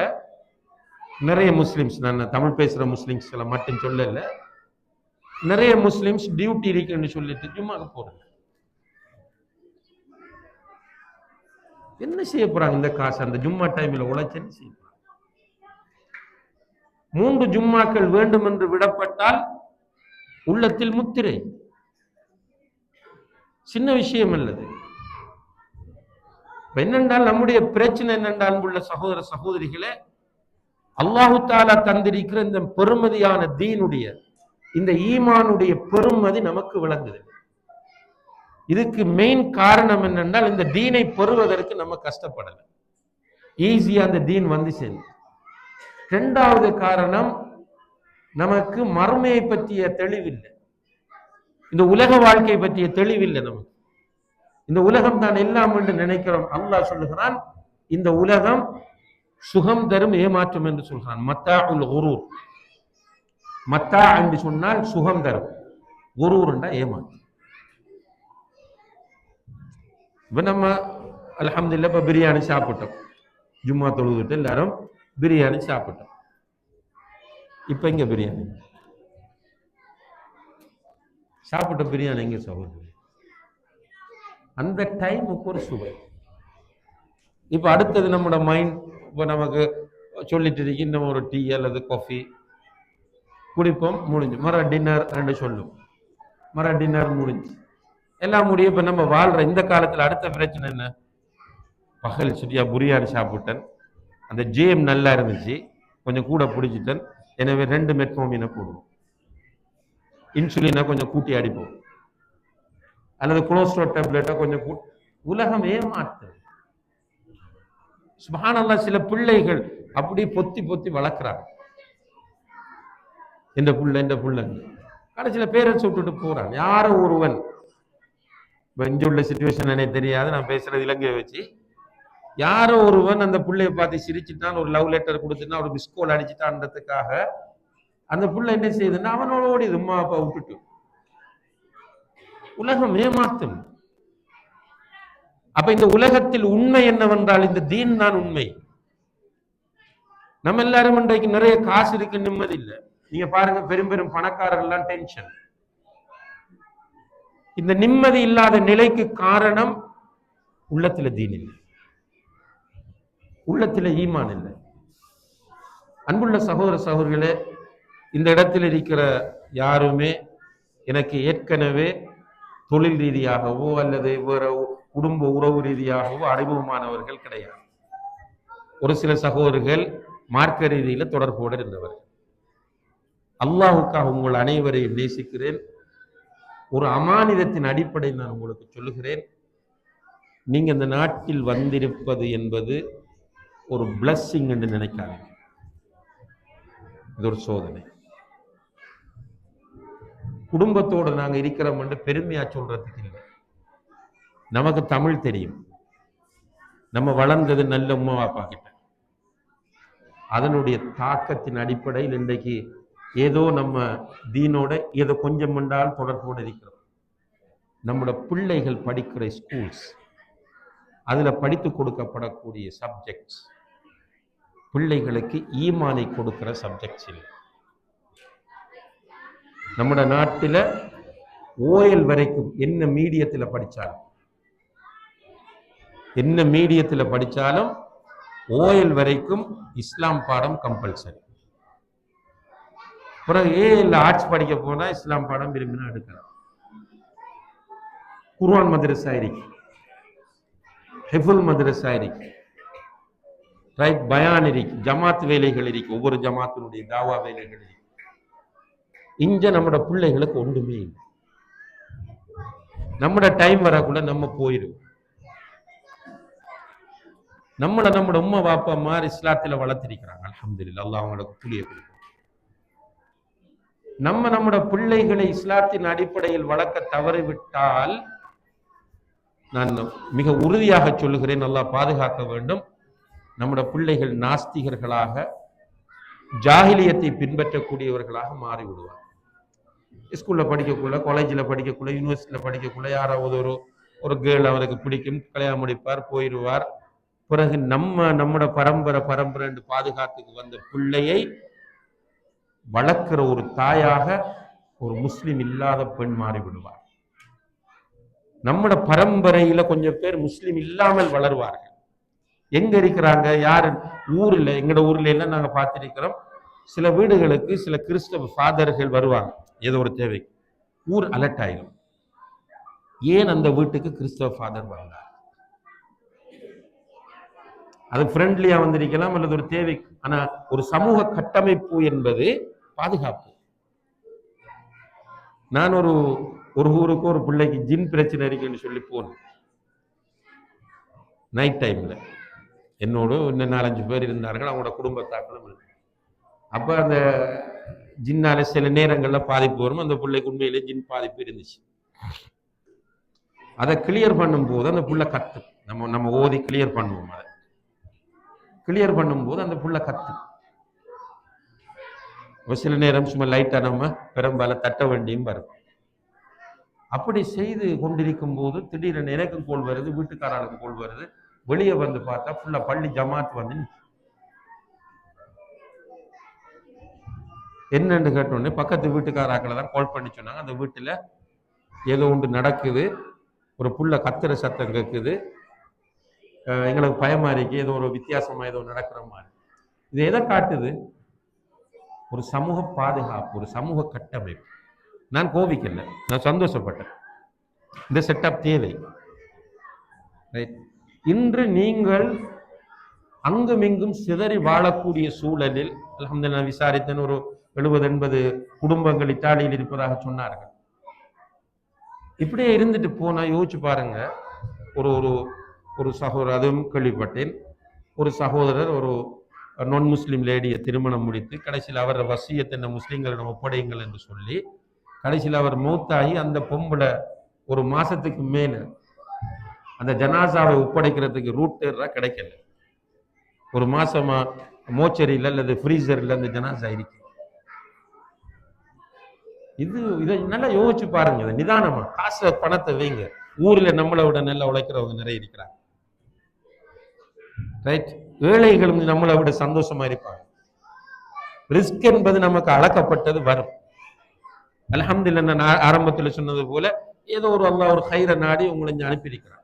நிறைய முஸ்லிம்ஸ், நான் தமிழ் பேசுற முஸ்லிம்ஸ்களை மட்டும் சொல்லல, நிறைய முஸ்லிம்ஸ் டியூட்டி இருக்குன்னு சொல்லிட்டு ஜும்மாக்கு போறாங்க. என்ன செய்ய போறாங்க இந்த காசு? அந்த ஜும்மா டைம்ல உழைச்சு என்ன செய்ய போறாங்க? 3 ஜும்மாக்கள் வேண்டும் என்று விடப்பட்டால் உள்ளத்தில் முத்திரை. சின்ன விஷயம் அல்லது. என்னென்றால் நம்முடைய பிரச்சனை என்னென்றால், அன்புள்ள சகோதர சகோதரிகளே, அல்லாஹு தஆலா தந்திருக்கிற இந்த பெருமதியான தீனுடைய, இந்த ஈமானுடைய பெருமதி நமக்கு விளங்குது. இதுக்கு மெயின் காரணம் என்னென்றால், இந்த தீனை பெறுவதற்கு நம்ம கஷ்டப்படல, ஈஸியா அந்த தீன் வந்து சேர்ந்து. 2வது காரணம், நமக்கு மறுமையை பற்றிய தெளிவில்லை, இந்த உலக வாழ்க்கை பற்றிய தெளிவில்லை. நமக்கு இந்த உலகம் தான் எல்லாம் என்று நினைக்கிறோம். அல்லாஹ் சொல்லுகிறான், இந்த உலகம் சுகம் தரும் ஏமாற்றம் என்று சொல்கிறான். மத்தாஉல் குரூர். மத்தா என்று சொன்னால் சுகம் தரும், குரூர் என்றா ஏமாற்றம். இப்ப நம்ம அல்ஹம்துலில்லாஹ் இப்ப பிரியாணி சாப்பிட்டோம், ஜும்மா தொழுதுட்டு எல்லாரும் பிரியாணி சாப்பிட்டோம். இப்ப இங்க பிரியாணி சாப்பிட்ட பிரியாணி எங்க சகோதரி? அந்த டைமுக்கு ஒரு சுவை. இப்ப அடுத்தது நம்மளோட மைண்ட் இப்ப நமக்கு சொல்லிட்டு இருக்கு, இன்னும் ஒரு டீ அல்லது காஃபி குடிப்போம், முடிஞ்சு. மர டின்னர் ரெண்டு சொல்லும், மர டின்னர் முடிஞ்சு எல்லாம் முடியும். இப்ப நம்ம வாழ்ற இந்த காலத்துல அடுத்த பிரச்சனை என்ன? பகல் சுட்டியா பிரியாணி சாப்பிட்டேன், அந்த ஜேம் நல்லா இருந்துச்சு, கொஞ்சம் கூட பிடிச்சிட்டேன், எனவே 2 மெட்ஃபோமினை போடுவோம், இன்சுலினை கொஞ்சம் கூட்டி அடிப்போம், அல்லது கொலஸ்ட்ரால் டேப்லெட்டை கொஞ்சம் உலகம் ஏமாத்து. சுப்ஹானல்லாஹ், சில பிள்ளைகள் அப்படி பொத்தி பொத்தி வளர்க்கிறாங்க. இந்த புள்ள கடைசியில பேரண்ட்ஸ் விட்டுட்டு போறான். யாரோ ஒருவன், இங்க உள்ள சிச்சுவேஷன் எனக்கு தெரியாது, நான் பேசுறது இலங்கையை வச்சு, யாரோ ஒருவன் அந்த பிள்ளைய பார்த்து சிரிச்சுட்டான், ஒரு லவ் லெட்டர் கொடுத்துட்டான், ஒரு மிஸ்கோல் அடிச்சுட்டான்றதுக்காக அந்த புள்ள என்ன செய்யுதுன்னா அவனோட ஓடிது, அம்மா அப்பா விட்டுட்டு. உலகம் ஏமாத்தும். அப்ப இந்த உலகத்தில் உண்மை என்னவென்றால் இந்த தீன் தான் உண்மை. நம்ம எல்லாரும் இன்றைக்கு நிறைய காசு இருக்கு, நிம்மதி இல்லை. நீங்க பாருங்க, பெரும் பெரும் பணக்காரர்கள் டென்ஷன். இந்த நிம்மதி இல்லாத நிலைக்கு காரணம் உள்ளத்துல தீன் இல்லை, உள்ளத்துல ஈமான் இல்லை. அன்புள்ள சகோதர சகோதரிகளே, இந்த இடத்தில் இருக்கிற யாருமே எனக்கு ஏற்கனவே தொழில் ரீதியாகவோ அல்லது வேற குடும்ப உறவு ரீதியாகவோ அறிமுகமானவர்கள் கிடையாது. ஒரு சில சகோதரர்கள் மார்க்க ரீதியில தொடர்போடு இருந்தவர்கள். அல்லாஹுக்காக உங்கள் அனைவரையும் நேசிக்கிறேன். ஒரு அமானிதத்தின் அடிப்படையில் நான் உங்களுக்கு சொல்லுகிறேன், நீங்க இந்த நாட்டில் வந்திருப்பது என்பது ஒரு பிளஸ்ஸிங் என்று நினைக்காதீங்க. இது ஒரு சோதனை. குடும்பத்தோடு நாங்க இருக்கிறோம் என்று பெருமையா சொல்றதுக்கு இல்லை. நமக்கு தமிழ் தெரியும், நம்ம வளர்ந்தது நல்ல உம்மா அப்பா கிட்ட. அதனுடைய தாக்கத்தின் அடிப்படையில் இன்றைக்கு ஏதோ நம்ம தீனோட ஏதோ கொஞ்சம் மண்டால் தொடர்போடு இருக்கிறோம். நம்முடைய பிள்ளைகள் படிக்கிற ஸ்கூல்ஸ், அதுல படித்து கொடுக்கப்படக்கூடிய சப்ஜெக்ட்ஸ் பிள்ளைகளுக்கு ஈமானை கொடுக்கிற சப்ஜெக்ட்ஸ் இல்லை. நம்ம நாட்டில் ஓஎல் வரைக்கும் என்ன மீடியத்தில் படிச்சாலும் ஓஎல் வரைக்கும் இஸ்லாம் பாடம் கம்பல்சரி. அப்புறம் ஏஎல் ஆர்ட்ஸ் படிக்க போனா இஸ்லாம் பாடம் விரும்பினா எடுக்கலாம். குர்ஆன் மதரசா இருக்கு, ஹிஃபுல் மதரசா இருக்கு, ரைட், பயான் இருக்கு, ஜமாத் வேலைகள் இருக்கு, ஒவ்வொரு ஜமாத்தினுடைய தாவா வேலைகள் இருக்கு. இங்க நம்மட பிள்ளைகளுக்கு ஒன்றுமே இல்லை. நம்மட டைம் வரக்குள்ள நம்ம போயிடும். நம்மட உம்மா பாப்பா மாதிரி இஸ்லாத்துல வளர்த்திருக்கிறாங்க, அல்ஹம்துலில்லாஹ், அல்லாஹ் அவங்களுக்கு புளிய கொடுக்கும். நம்மட பிள்ளைகளை இஸ்லாத்தின் அடிப்படையில் வளர்க்க தவறிவிட்டால், நான் மிக உறுதியாக சொல்லுகிறேன், அல்லாஹ் பாதுகாக்க வேண்டும், நம்மட பிள்ளைகள் நாஸ்திகர்களாக, ஜாஹிலியத்தை பின்பற்றக்கூடியவர்களாக மாறிவிடுவார். ஸ்கூலில் படிக்கக்குள்ள, காலேஜில் படிக்கக்குள்ள, யூனிவர்சிட்டியில் படிக்கக்குள்ள யாராவது ஒரு ஒரு கேர்ள் அவருக்கு பிடிக்கும், கல்யாணம் முடிப்பார், போயிடுவார். பிறகு நம்மட பரம்பரை என்று பாதுகாத்துக்கு வந்த பிள்ளையை வளர்க்கிற ஒரு தாயாக ஒரு முஸ்லிம் இல்லாத பெண் மாறிவிடுவார். நம்மட பரம்பரையில கொஞ்சம் பேர் முஸ்லிம் இல்லாமல் வளருவார்கள். எங்க இருக்கிறாங்க? யாரு? ஊர்ல, எங்கட ஊர்ல எல்லாம் நாங்க பார்த்திருக்கிறோம். சில வீடுகளுக்கு சில கிறிஸ்தவ ஃபாதர்கள் வருவாங்க, ஏதோ ஒரு தேவை, ஊர் அலர்ட் ஆயிடும். ஏன் அந்த வீட்டுக்கு கிறிஸ்தவ ஃபாதர் வந்தார்? அது ஃப்ரெண்ட்லியா வந்திருக்கலாம் அல்லது ஒரு தேவை. ஆனா ஒரு சமூக கட்டமைப்பு என்பது பாதுகாப்பு. நான் ஒரு ஊருக்கு ஒரு பிள்ளைக்கு ஜின் பிரச்சனை இருக்குன்னு சொல்லி போனேன். நைட் டைம்ல என்னோடு இன்னும் 4-5 பேர் இருந்தார்கள், அவங்களோட குடும்பத்தாக்களும் இருக்கு. அப்ப அந்த ஜின்னால சில நேரங்கள்ல பாதிப்பு வரும். அந்த பிள்ளைக்கு உண்மையிலே ஜின் பாதிப்பு இருந்துச்சு. அதை கிளியர் பண்ணும் போது அந்த புள்ள கத்து. நம்ம ஓதி கிளியர் பண்ணுவோம். அதை கிளியர் பண்ணும்போது அந்த புள்ள கத்து. சில நேரம் சும்மா லைட்டா நம்ம பெரும்பாலும் தட்ட வேண்டியும் வரும். அப்படி செய்து கொண்டிருக்கும் போது திடீரென எனக்கும் கோல் வருது, வீட்டுக்காரர்களுக்கும் கோல் வருது. வெளியே வந்து பார்த்தா ஃபுல்லா பள்ளி ஜமாத் வந்து என்னன்னு கேட்டோடனே பக்கத்து வீட்டுக்காராக்களை தான் கால் பண்ணி சொன்னாங்க. அந்த வீட்டுல ஏதோ ஒன்று நடக்குது, ஒரு புள்ள கத்துற சத்தம் கேட்குது, எங்களுக்கு பயமா இருக்கு, ஏதோ ஒரு வித்தியாசமா ஏதோ நடக்கிற மாதிரி. இது எதை காட்டுது? ஒரு சமூக பாதுகாப்பு, ஒரு சமூக கட்டமைப்பு. நான் கோபிக்கல, நான் சந்தோஷப்பட்டேன். இந்த செட்டப் தேவை. இன்று நீங்கள் அங்குமிங்கும் சிதறி வாழக்கூடிய சூழலில், அல்ஹம்துலில்லாஹ், விசாரித்தன் ஒரு 70-80 குடும்பங்கள் இத்தாலியில் இருப்பதாக சொன்னார்கள். இப்படியே இருந்துட்டு போனா யோசிச்சு பாருங்க. ஒரு ஒரு ஒரு சகோதரர், அதுவும் கேள்விப்பட்டேன், ஒரு சகோதரர் ஒரு நான் முஸ்லீம் லேடியை திருமணம் முடித்து கடைசியில் அவர் வசியத்தை இந்த முஸ்லீம்களிடம் ஒப்படையுங்கள் என்று சொல்லி கடைசியில் அவர் மௌத்தாகி அந்த பொம்பளை ஒரு மாசத்துக்கு மேல அந்த ஜனாசாவை ஒப்படைக்கிறதுக்கு ரூட் கிடைக்கல. ஒரு மாசமா மோச்சரியில் அல்லது ஃப்ரீசர்ல அந்த ஜனாசா இருக்கு. இதை நல்லா யோசிச்சு பாருங்க. இதை நிதானமா காசை பணத்தை வைங்க. ஊர்ல நம்மளை விட நல்லா உழைக்கிறவங்க நிறைய இருக்கிறாங்க. ரைட்? ஏழைகளும் நம்மளை விட சந்தோஷமா இருப்பாங்க. ரிஸ்க் என்பது நமக்கு அளக்கப்பட்டது வரும். அல்ஹம்துலில்லாஹ், நான் ஆரம்பத்தில் சொன்னது போல ஏதோ ஒரு அல்லாஹ் ஒரு ஹைர நாடி உங்களை அனுப்பியிருக்கிறார்.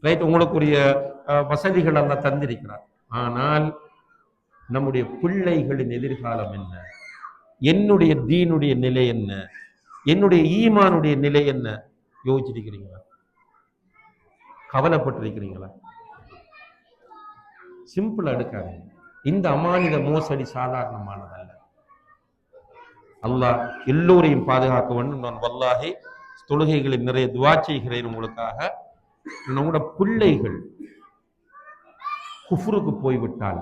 ரைட்? உங்களுக்குரிய வசதிகள் எல்லாம் தந்திருக்கிறார். ஆனால் நம்முடைய பிள்ளைகளின் எதிர்காலம் என்ன? என்னுடைய தீனுடைய நிலை என்ன? என்னுடைய ஈமானுடைய நிலை என்ன? யோசிச்சிருக்கிறீங்களா? கவலைப்பட்டிருக்கிறீங்களா? சிம்பிளா எடுக்காதீங்க. இந்த அமானித மோசடி சாதாரணமானதல்ல. அல்லாஹ் எல்லோரையும் பாதுகாக்க வேண்டும். நான் வல்லாஹி தொழுகைகளில் நிறைய துவா செய்கிறேன் உங்களுக்காக. நம்முடைய பிள்ளைகள் குஃப்ருக்கு போய்விட்டால்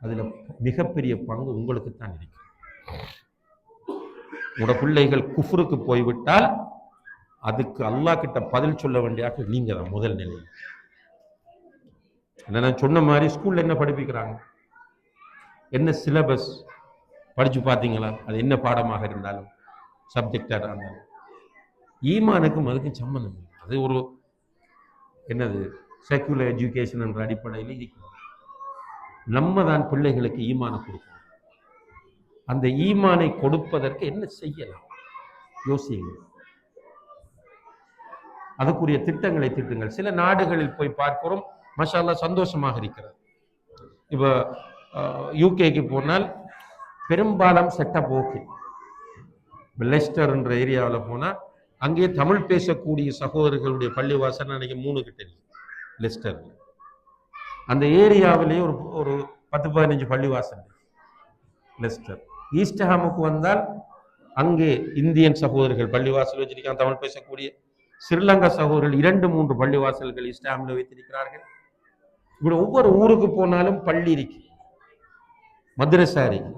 அதுல மிகப்பெரிய பங்கு உங்களுக்கு தான் இருக்கு. உங்களோட பிள்ளைகள் குஃப்ருக்கு போய்விட்டால் அதுக்கு அல்லாஹ் கிட்ட பதில் சொல்ல வேண்டிய நீங்க தான் முதல் நிலை. நான் சொன்ன மாதிரி ஸ்கூல்ல என்ன படிப்பிக்கிறாங்க, என்ன சிலபஸ் படிச்சு பார்த்தீங்களா? அது என்ன பாடமாக இருந்தாலும், சப்ஜெக்டாக இருந்தாலும், ஈமானுக்கும் அதுக்கும் சம்பந்தம். அது ஒரு என்னது செக்குலர் எஜுகேஷன் என்ற அடிப்படையில் இருக்கிறது. நம்ம தான் பிள்ளைகளுக்கு ஈமானை கொடுக்கணும். அந்த ஈமானை கொடுப்பதற்கு என்ன செய்யலாம் யோசிங்க. அதுக்குரிய திட்டங்களை திட்டுங்கள். சில நாடுகளில் போய் பார்க்கிறோம், மாஷா அல்லாஹ், சந்தோஷமாக இருக்கிறது. இப்போ யூகேக்கு போனால் பெரும்பாலும் செட்டப் ஓகே. லெஸ்டர் என்ற ஏரியாவில் போனால் அங்கே தமிழ் பேசக்கூடிய சகோதரர்களுடைய பள்ளிவாசல் நினைக்க 3 கிட்ட இருக்கு லெஸ்டர். அந்த ஏரியாவிலேயே ஒரு 10-15 பள்ளிவாசல் லெஸ்டர். ஈஸ்ட்ஹாமுக்கு வந்தால் அங்கே இந்தியன் சகோதரர்கள் பள்ளிவாசல் வச்சிருக்காங்க, தமிழ் பேசக்கூடிய. ஸ்ரீலங்கா சகோதரர்கள் 2-3 பள்ளிவாசல்கள் ஈஸ்ட்ஹாமில் வைத்திருக்கிறார்கள். இப்படி ஒவ்வொரு ஊருக்கு போனாலும் பள்ளி இருக்கு, மദ്രസா இருக்கு,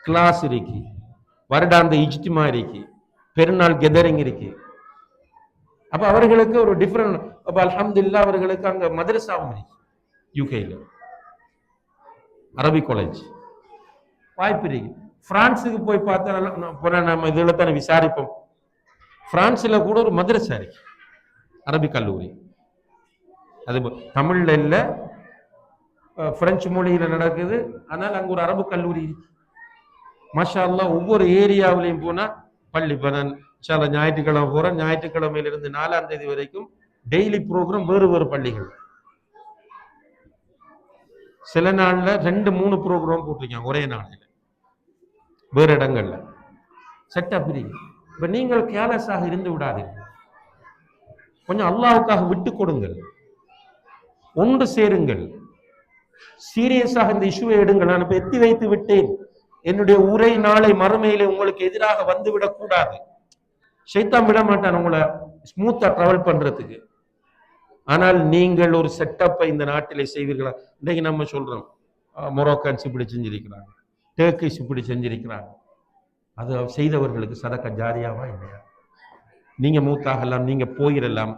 கிளாஸ் இருக்கு, வருடாந்த இஜ்திமா இருக்கு, பெருநாள் கெதரிங் இருக்கு. அப்ப அவர்களுக்கு ஒரு டிஃபரெண்ட். அப்ப அல்ஹம்துலில்லாஹ், அவர்களுக்கு அங்க மദ്രസാவும் இருக்கு. யூகேல அரபிக் காலேஜ் வாய்ப்பு இருக்கு. பிரான்ஸுக்கு போய் பார்த்தா நம்ம இதுல தானே விசாரிப்போம். பிரான்ஸ்ல கூட ஒரு மதரசா இருக்கு, அரபி கல்லூரி. அது தமிழ்ல இல்ல, பிரெஞ்சு மொழியில நடக்குது. ஆனால் அங்க ஒரு அரபு கல்லூரி இருக்கு. மாஷா அல்லாஹ். ஒவ்வொரு ஏரியாவிலையும் போனா பள்ளி. இப்ப நான் ஞாயிற்றுக்கிழமை போறேன், ஞாயிற்றுக்கிழமையிலிருந்து 4ஆம் தேதி வரைக்கும் டெய்லி ப்ரோக்ராம் வேறு வேறு பள்ளிகள். சில நாள்ல 2-3 ப்ரோக்ராம் போட்டிருக்காங்க ஒரே நாளில் வேறு இடங்கள்ல. செட்டப் இருக்கு. இப்ப நீங்கள் கேர்லெஸ்ஸாக இருந்து விடாதீர்கள். கொஞ்சம் அல்லாஹ்வுக்காக விட்டு கொடுங்கள், ஒன்று சேருங்கள், சீரியஸாக இந்த இஷ்யூவை எடுங்கள். நான் இப்ப எத்தி வைத்து விட்டேன். என்னுடைய உரை நாளை மறுமையிலே உங்களுக்கு எதிராக வந்துவிடக் கூடாது. ஷைத்தான் விட மாட்டான் உங்களை ஸ்மூத்தா டிராவல் பண்றதுக்கு. ஆனால் நீங்கள் ஒரு செட்டப்பை இந்த நாட்டிலே செய்வீர்களா? இன்னைக்கு நம்ம சொல்றோம் மொரோக்கன்ஸ் இப்படி செஞ்சிருக்கிறாங்க, டர்க்கிஷ் இப்படி செஞ்சிருக்கிறாங்க. அது செய்தவர்களுக்கு சதக்க ஜாரியாவா இல்லையா? நீங்க மூத்தாகலாம், நீங்க போயிடலாம்.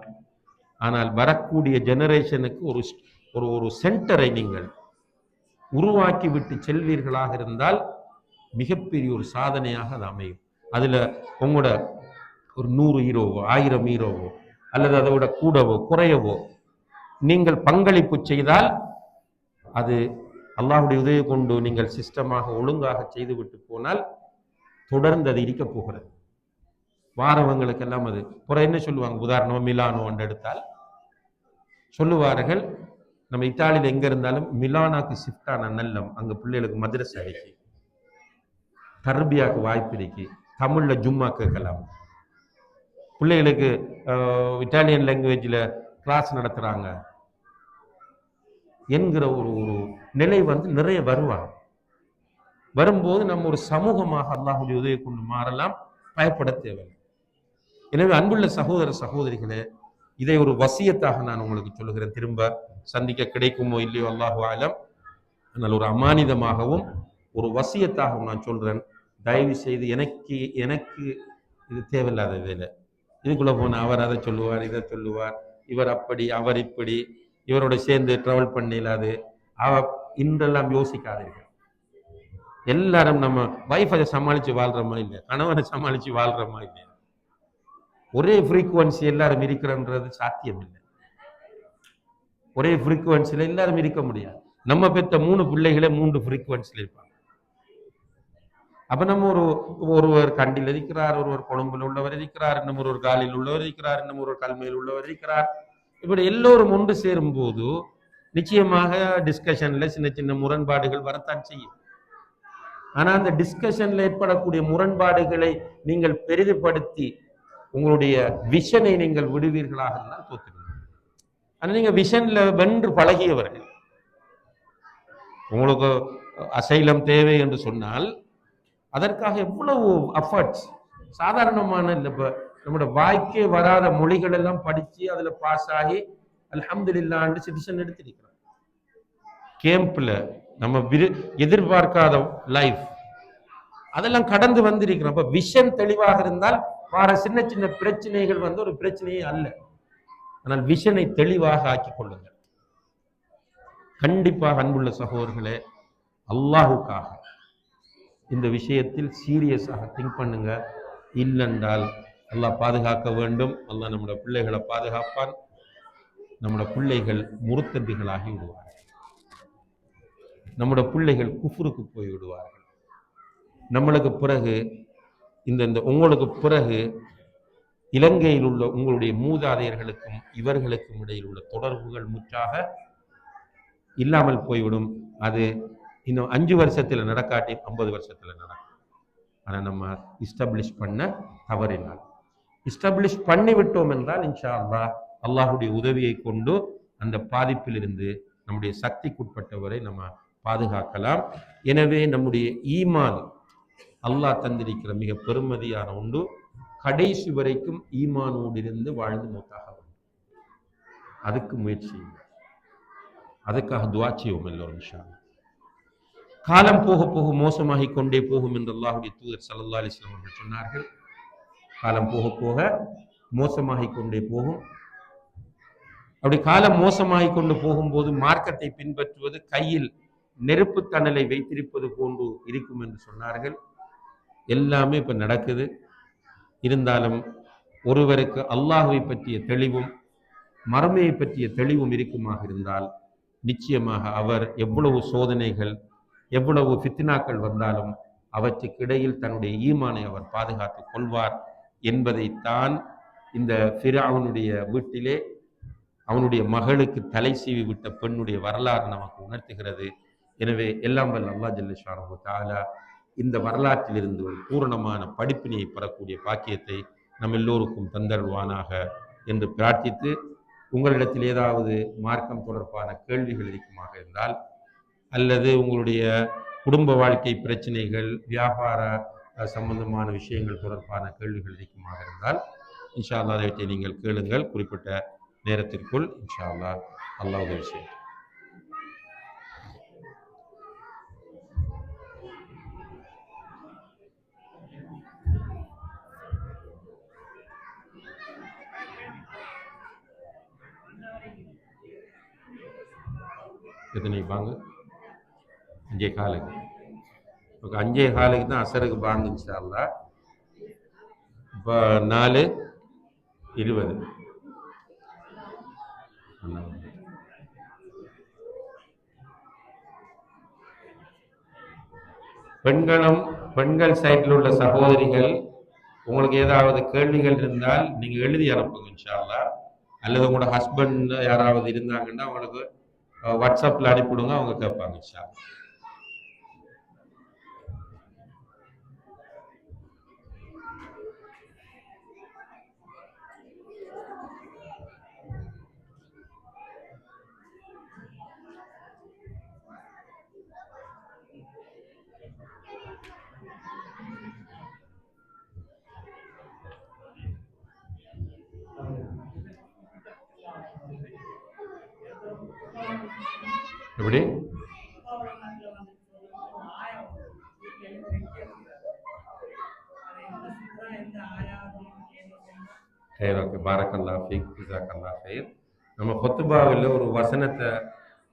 ஆனால் வரக்கூடிய ஜெனரேஷனுக்கு ஒரு ஒரு ஒரு சென்டரை நீங்கள் உருவாக்கி விட்டு செல்வீர்களாக இருந்தால் மிகப்பெரிய ஒரு சாதனையாக அது அமையும். அதுல உங்களோட ஒரு 100 ஈரோவோ 1000 ஈரோவோ அல்லது அதை விட கூடவோ குறையவோ நீங்கள் பங்களிப்பு செய்தால் அது அல்லாஹ்வுடைய உதவி கொண்டு நீங்கள் சிஸ்டமாக ஒழுங்காக செய்துவிட்டு போனால் தொடர்ந்து அது இருக்க போகிறது. வாரவங்களுக்கெல்லாம் அது என்ன சொல்லுவாங்க, உதாரணம் மிலானோ என்று எடுத்தால் சொல்லுவார்கள், நம்ம இத்தாலியில எங்க இருந்தாலும் மிலானாக்கு ஷிஃப்ட் ஆன நல்லம் அங்க பிள்ளைகளுக்கு மதரசா இருக்கு, தர்பியாக்கு வாய்ப்பு இருக்கு, தமிழ்ல ஜும்மா கேட்கலாம், பிள்ளைகளுக்கு இட்டாலியன் லாங்குவேஜ்ல கிளாஸ் நடத்துறாங்க என்கிற ஒரு ஒரு நிலை நிறைய வருவாங்க. வரும்போது நம்ம ஒரு சமூகமாக அல்லாஹ்வுடைய உதவியை கொண்டு மாறலாம், பயப்பட தேவை. எனவே அன்புள்ள சகோதர சகோதரிகளே, இதை ஒரு வசியத்தாக நான் உங்களுக்கு சொல்லுகிறேன். திரும்ப சந்திக்க கிடைக்குமோ இல்லையோ அல்லாஹு ஆலம். ஆனால் ஒரு அமானிதமாகவும் ஒரு வசியத்தாகவும் நான் சொல்றேன். தயவு செய்து எனக்கு இது தேவையில்லாத வேலை. இதுக்குள்ள போன அவர் அதை சொல்லுவார், இதை சொல்லுவார், இவர் அப்படி அவர் இப்படி, இவரோட சேர்ந்து டிராவல் பண்ணிடாது இன்றெல்லாம் யோசிக்காதீர்கள். எல்லாரும் நம்ம வைஃபை சமாளிச்சு வாழ்றோமா இல்லையா, கணவனை சமாளிச்சு வாழ்றோமா இல்லையா, ஒரே ஃப்ரீக்குவன்சி எல்லாரும் இருக்கிறன்றது சாத்தியம் இல்லை. ஒரே ஃப்ரீக்குவன்சில எல்லாரும் இருக்க முடியாது. நம்ம பெற்ற 3 பிள்ளைகளே 3 ஃப்ரீக்குவன்சில இருப்பாங்க. அப்ப நம்ம ஒருவர் கண்டில் இருக்கிறார், ஒருவர் கொழும்புல உள்ளவர் இருக்கிறார், இன்னும் ஒரு காலில் உள்ளவர் இருக்கிறார், இன்னும் ஒரு கல்மையில் உள்ளவர் இருக்கிறார். இப்படி எல்லோரும் ஒன்று சேரும் போது நிச்சயமாக டிஸ்கஷன்ல சின்ன சின்ன முரண்பாடுகள் வரத்தான் செய்யும். ஆனா அந்த டிஸ்கஷன்ல ஏற்படக்கூடிய முரண்பாடுகளை நீங்கள் பெரிதுபடுத்தி உங்களுடைய விஷனை நீங்கள் விடுவீர்களாக இருந்தால் தோத்துவீர்கள். ஆனா நீங்க விஷன்ல வென்று பழகியவர்கள், உங்களுக்கு அசைலம் தேவை என்று சொன்னால் அதற்காக எவ்வளவு அஃபர்ட்ஸ், சாதாரணமான இல்லை. இப்ப நம்மளோட வாய்க்கே வராத மொழிகள் எல்லாம் படிச்சு அதுல பாஸ் ஆகி அல்ஹம்துலில்லாஹ் சிட்டிசன் எடுத்திருக்கிறோம். கேம்ப்ல நம்ம எதிர்பார்க்காத லைஃப் அதெல்லாம் கடந்து வந்திருக்கிறோம். அப்ப விஷன் தெளிவாக இருந்தால் வர சின்ன சின்ன பிரச்சனைகள் ஒரு பிரச்சனையே அல்ல. ஆனால் விஷனை தெளிவாக ஆக்கிக் கொள்ளுங்கள். கண்டிப்பாக அன்புள்ள சகோதரர்களே, அல்லாஹுக்காக இந்த விஷயத்தில் சீரியஸாக திங்க் பண்ணுங்க. இல்லென்றால் அல்லாஹ் பாதுகாக்க வேண்டும். அல்லாஹ் நம்முடைய பிள்ளைகளை பாதுகாப்பான். நம்முடைய பிள்ளைகள் முருத்ததிகளாகி விடுவார்கள். நம்முடைய பிள்ளைகள் குஃப்ருக்கு போய் விடுவார்கள். நம்மளுக்கு பிறகு இந்த உங்களுக்கு பிறகு இலங்கையில் உள்ள உங்களுடைய மூதாதையர்களுக்கும் இவர்களுக்கும் இடையில் உள்ள தொடர்புகள் முற்றாக இல்லாமல் போய்விடும். அது இன்னும் 5 வருஷத்துல நடக்காட்டி 50 வருஷத்துல நடக்கும். ஆனா நம்ம இஸ்டாப்ளிஷ் பண்ண தவறினால், இஸ்டாப்ளிஷ் பண்ணிவிட்டோம் என்றால் இன்ஷா அல்லாஹ் அல்லாஹுடைய உதவியை கொண்டு அந்த பாதிப்பிலிருந்து நம்முடைய சக்திக்குட்பட்டவரை நம்ம பாதுகாக்கலாம். எனவே நம்முடைய ஈமான் அல்லாஹ் தந்திருக்கிற மிக பெருமதியான உண்டு. கடைசி வரைக்கும் ஈமானோடு இருந்து வாழ்ந்து மூத்தாக வேண்டும். அதுக்கு முயற்சி, அதுக்காக துஆ செய்வோம் எல்லோரும் இன்ஷா அல்லாஹ். காலம் போக போக மோசமாகி கொண்டே போகும் என்று அல்லாஹ்வுடைய தூதர் ஸல்லல்லாஹு அலைஹி வஸல்லம் அவர்கள் சொன்னார்கள். காலம் போக போக மோசமாகி கொண்டே போகும். அப்படி காலம் மோசமாகி கொண்டு போகும்போது மார்க்கத்தை பின்பற்றுவது கையில் நெருப்பு தணலை வைத்திருப்பது போன்று இருக்கும் என்று சொன்னார்கள். எல்லாமே இப்போ நடக்குது. இருந்தாலும் ஒருவருக்கு அல்லாஹ்வை பற்றிய தெளிவும் மறுமையை பற்றிய தெளிவும் இருக்குமாக இருந்தால் நிச்சயமாக அவர் எவ்வளவு சோதனைகள் எவ்வளவு ஃபித்னாக்கள் வந்தாலும் அவற்றுக்கிடையில் தன்னுடைய ஈமானை அவர் பாதுகாத்துக் கொள்வார் என்பதைத்தான் இந்த ஃபிரௌனுடைய வீட்டிலே அவனுடைய மகளுக்கு தலை சீவி விட்ட பெண்ணுடைய வரலாறு நமக்கு உணர்த்துகிறது. எனவே எல்லாம் வல்ல அல்லாஹ் ஜல்ல ஷானஹு தஆலா இந்த வரலாற்றிலிருந்து ஒரு பூரணமான படிப்பினையை பெறக்கூடிய பாக்கியத்தை நம் எல்லோருக்கும் தந்தருவானாக என்று பிரார்த்தித்து, உங்களிடத்தில் ஏதாவது மார்க்கம் தொடர்பான கேள்விகள் இருக்குமாக இருந்தால், அல்லது உங்களுடைய குடும்ப வாழ்க்கை பிரச்சனைகள், வியாபார சம்பந்தமான விஷயங்கள் தொடர்பான கேள்விகள் இருக்குமாக இருந்தால், இன்ஷா அல்லாஹ் அதை நீங்கள் கேளுங்கள். குறிப்பிட்ட நேரத்திற்குள் இன்ஷா அல்லாஹ் அல்லாஹ் உதவி செய்யும். எத்தனை பாங்கு? 5:15. ஓகே, 5:15 தான் அசருக்கு பாங்கு இன்ஷா அல்லாஹ். இப்போ 4:20. பெண்கள் சைட்டில் உள்ள சகோதரிகள், உங்களுக்கு ஏதாவது கேள்விகள் இருந்தால் நீங்க எழுதி அனுப்புங்க இன்ஷா அல்லாஹ். அல்லது உங்களோட ஹஸ்பண்ட் யாராவது இருந்தாங்கன்னா அவங்களுக்கு வாட்ஸ்அப்ல அனுப்பிவிடுங்க, அவங்க கேட்பாங்க இன்ஷா அல்லாஹ். எப்படி? ஓகே, பாரக்கல்லாஹ் ஃபீக், ஜஸாக்கல்லாஹ் ஹைர். நம்ம ஹுத்பாவில் ஒரு வசனத்தை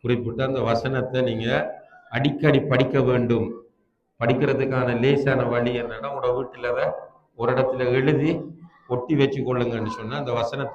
குறிப்பிட்டு அந்த வசனத்தை நீங்க அடிக்கடி படிக்க வேண்டும். படிக்கிறதுக்கான லேசான வழி என்னன்னா, உங்களோட வீட்டில் அதை ஒரு இடத்துல எழுதி ஒட்டி வச்சு கொள்ளுங்கன்னு சொன்னா அந்த வசனத்தை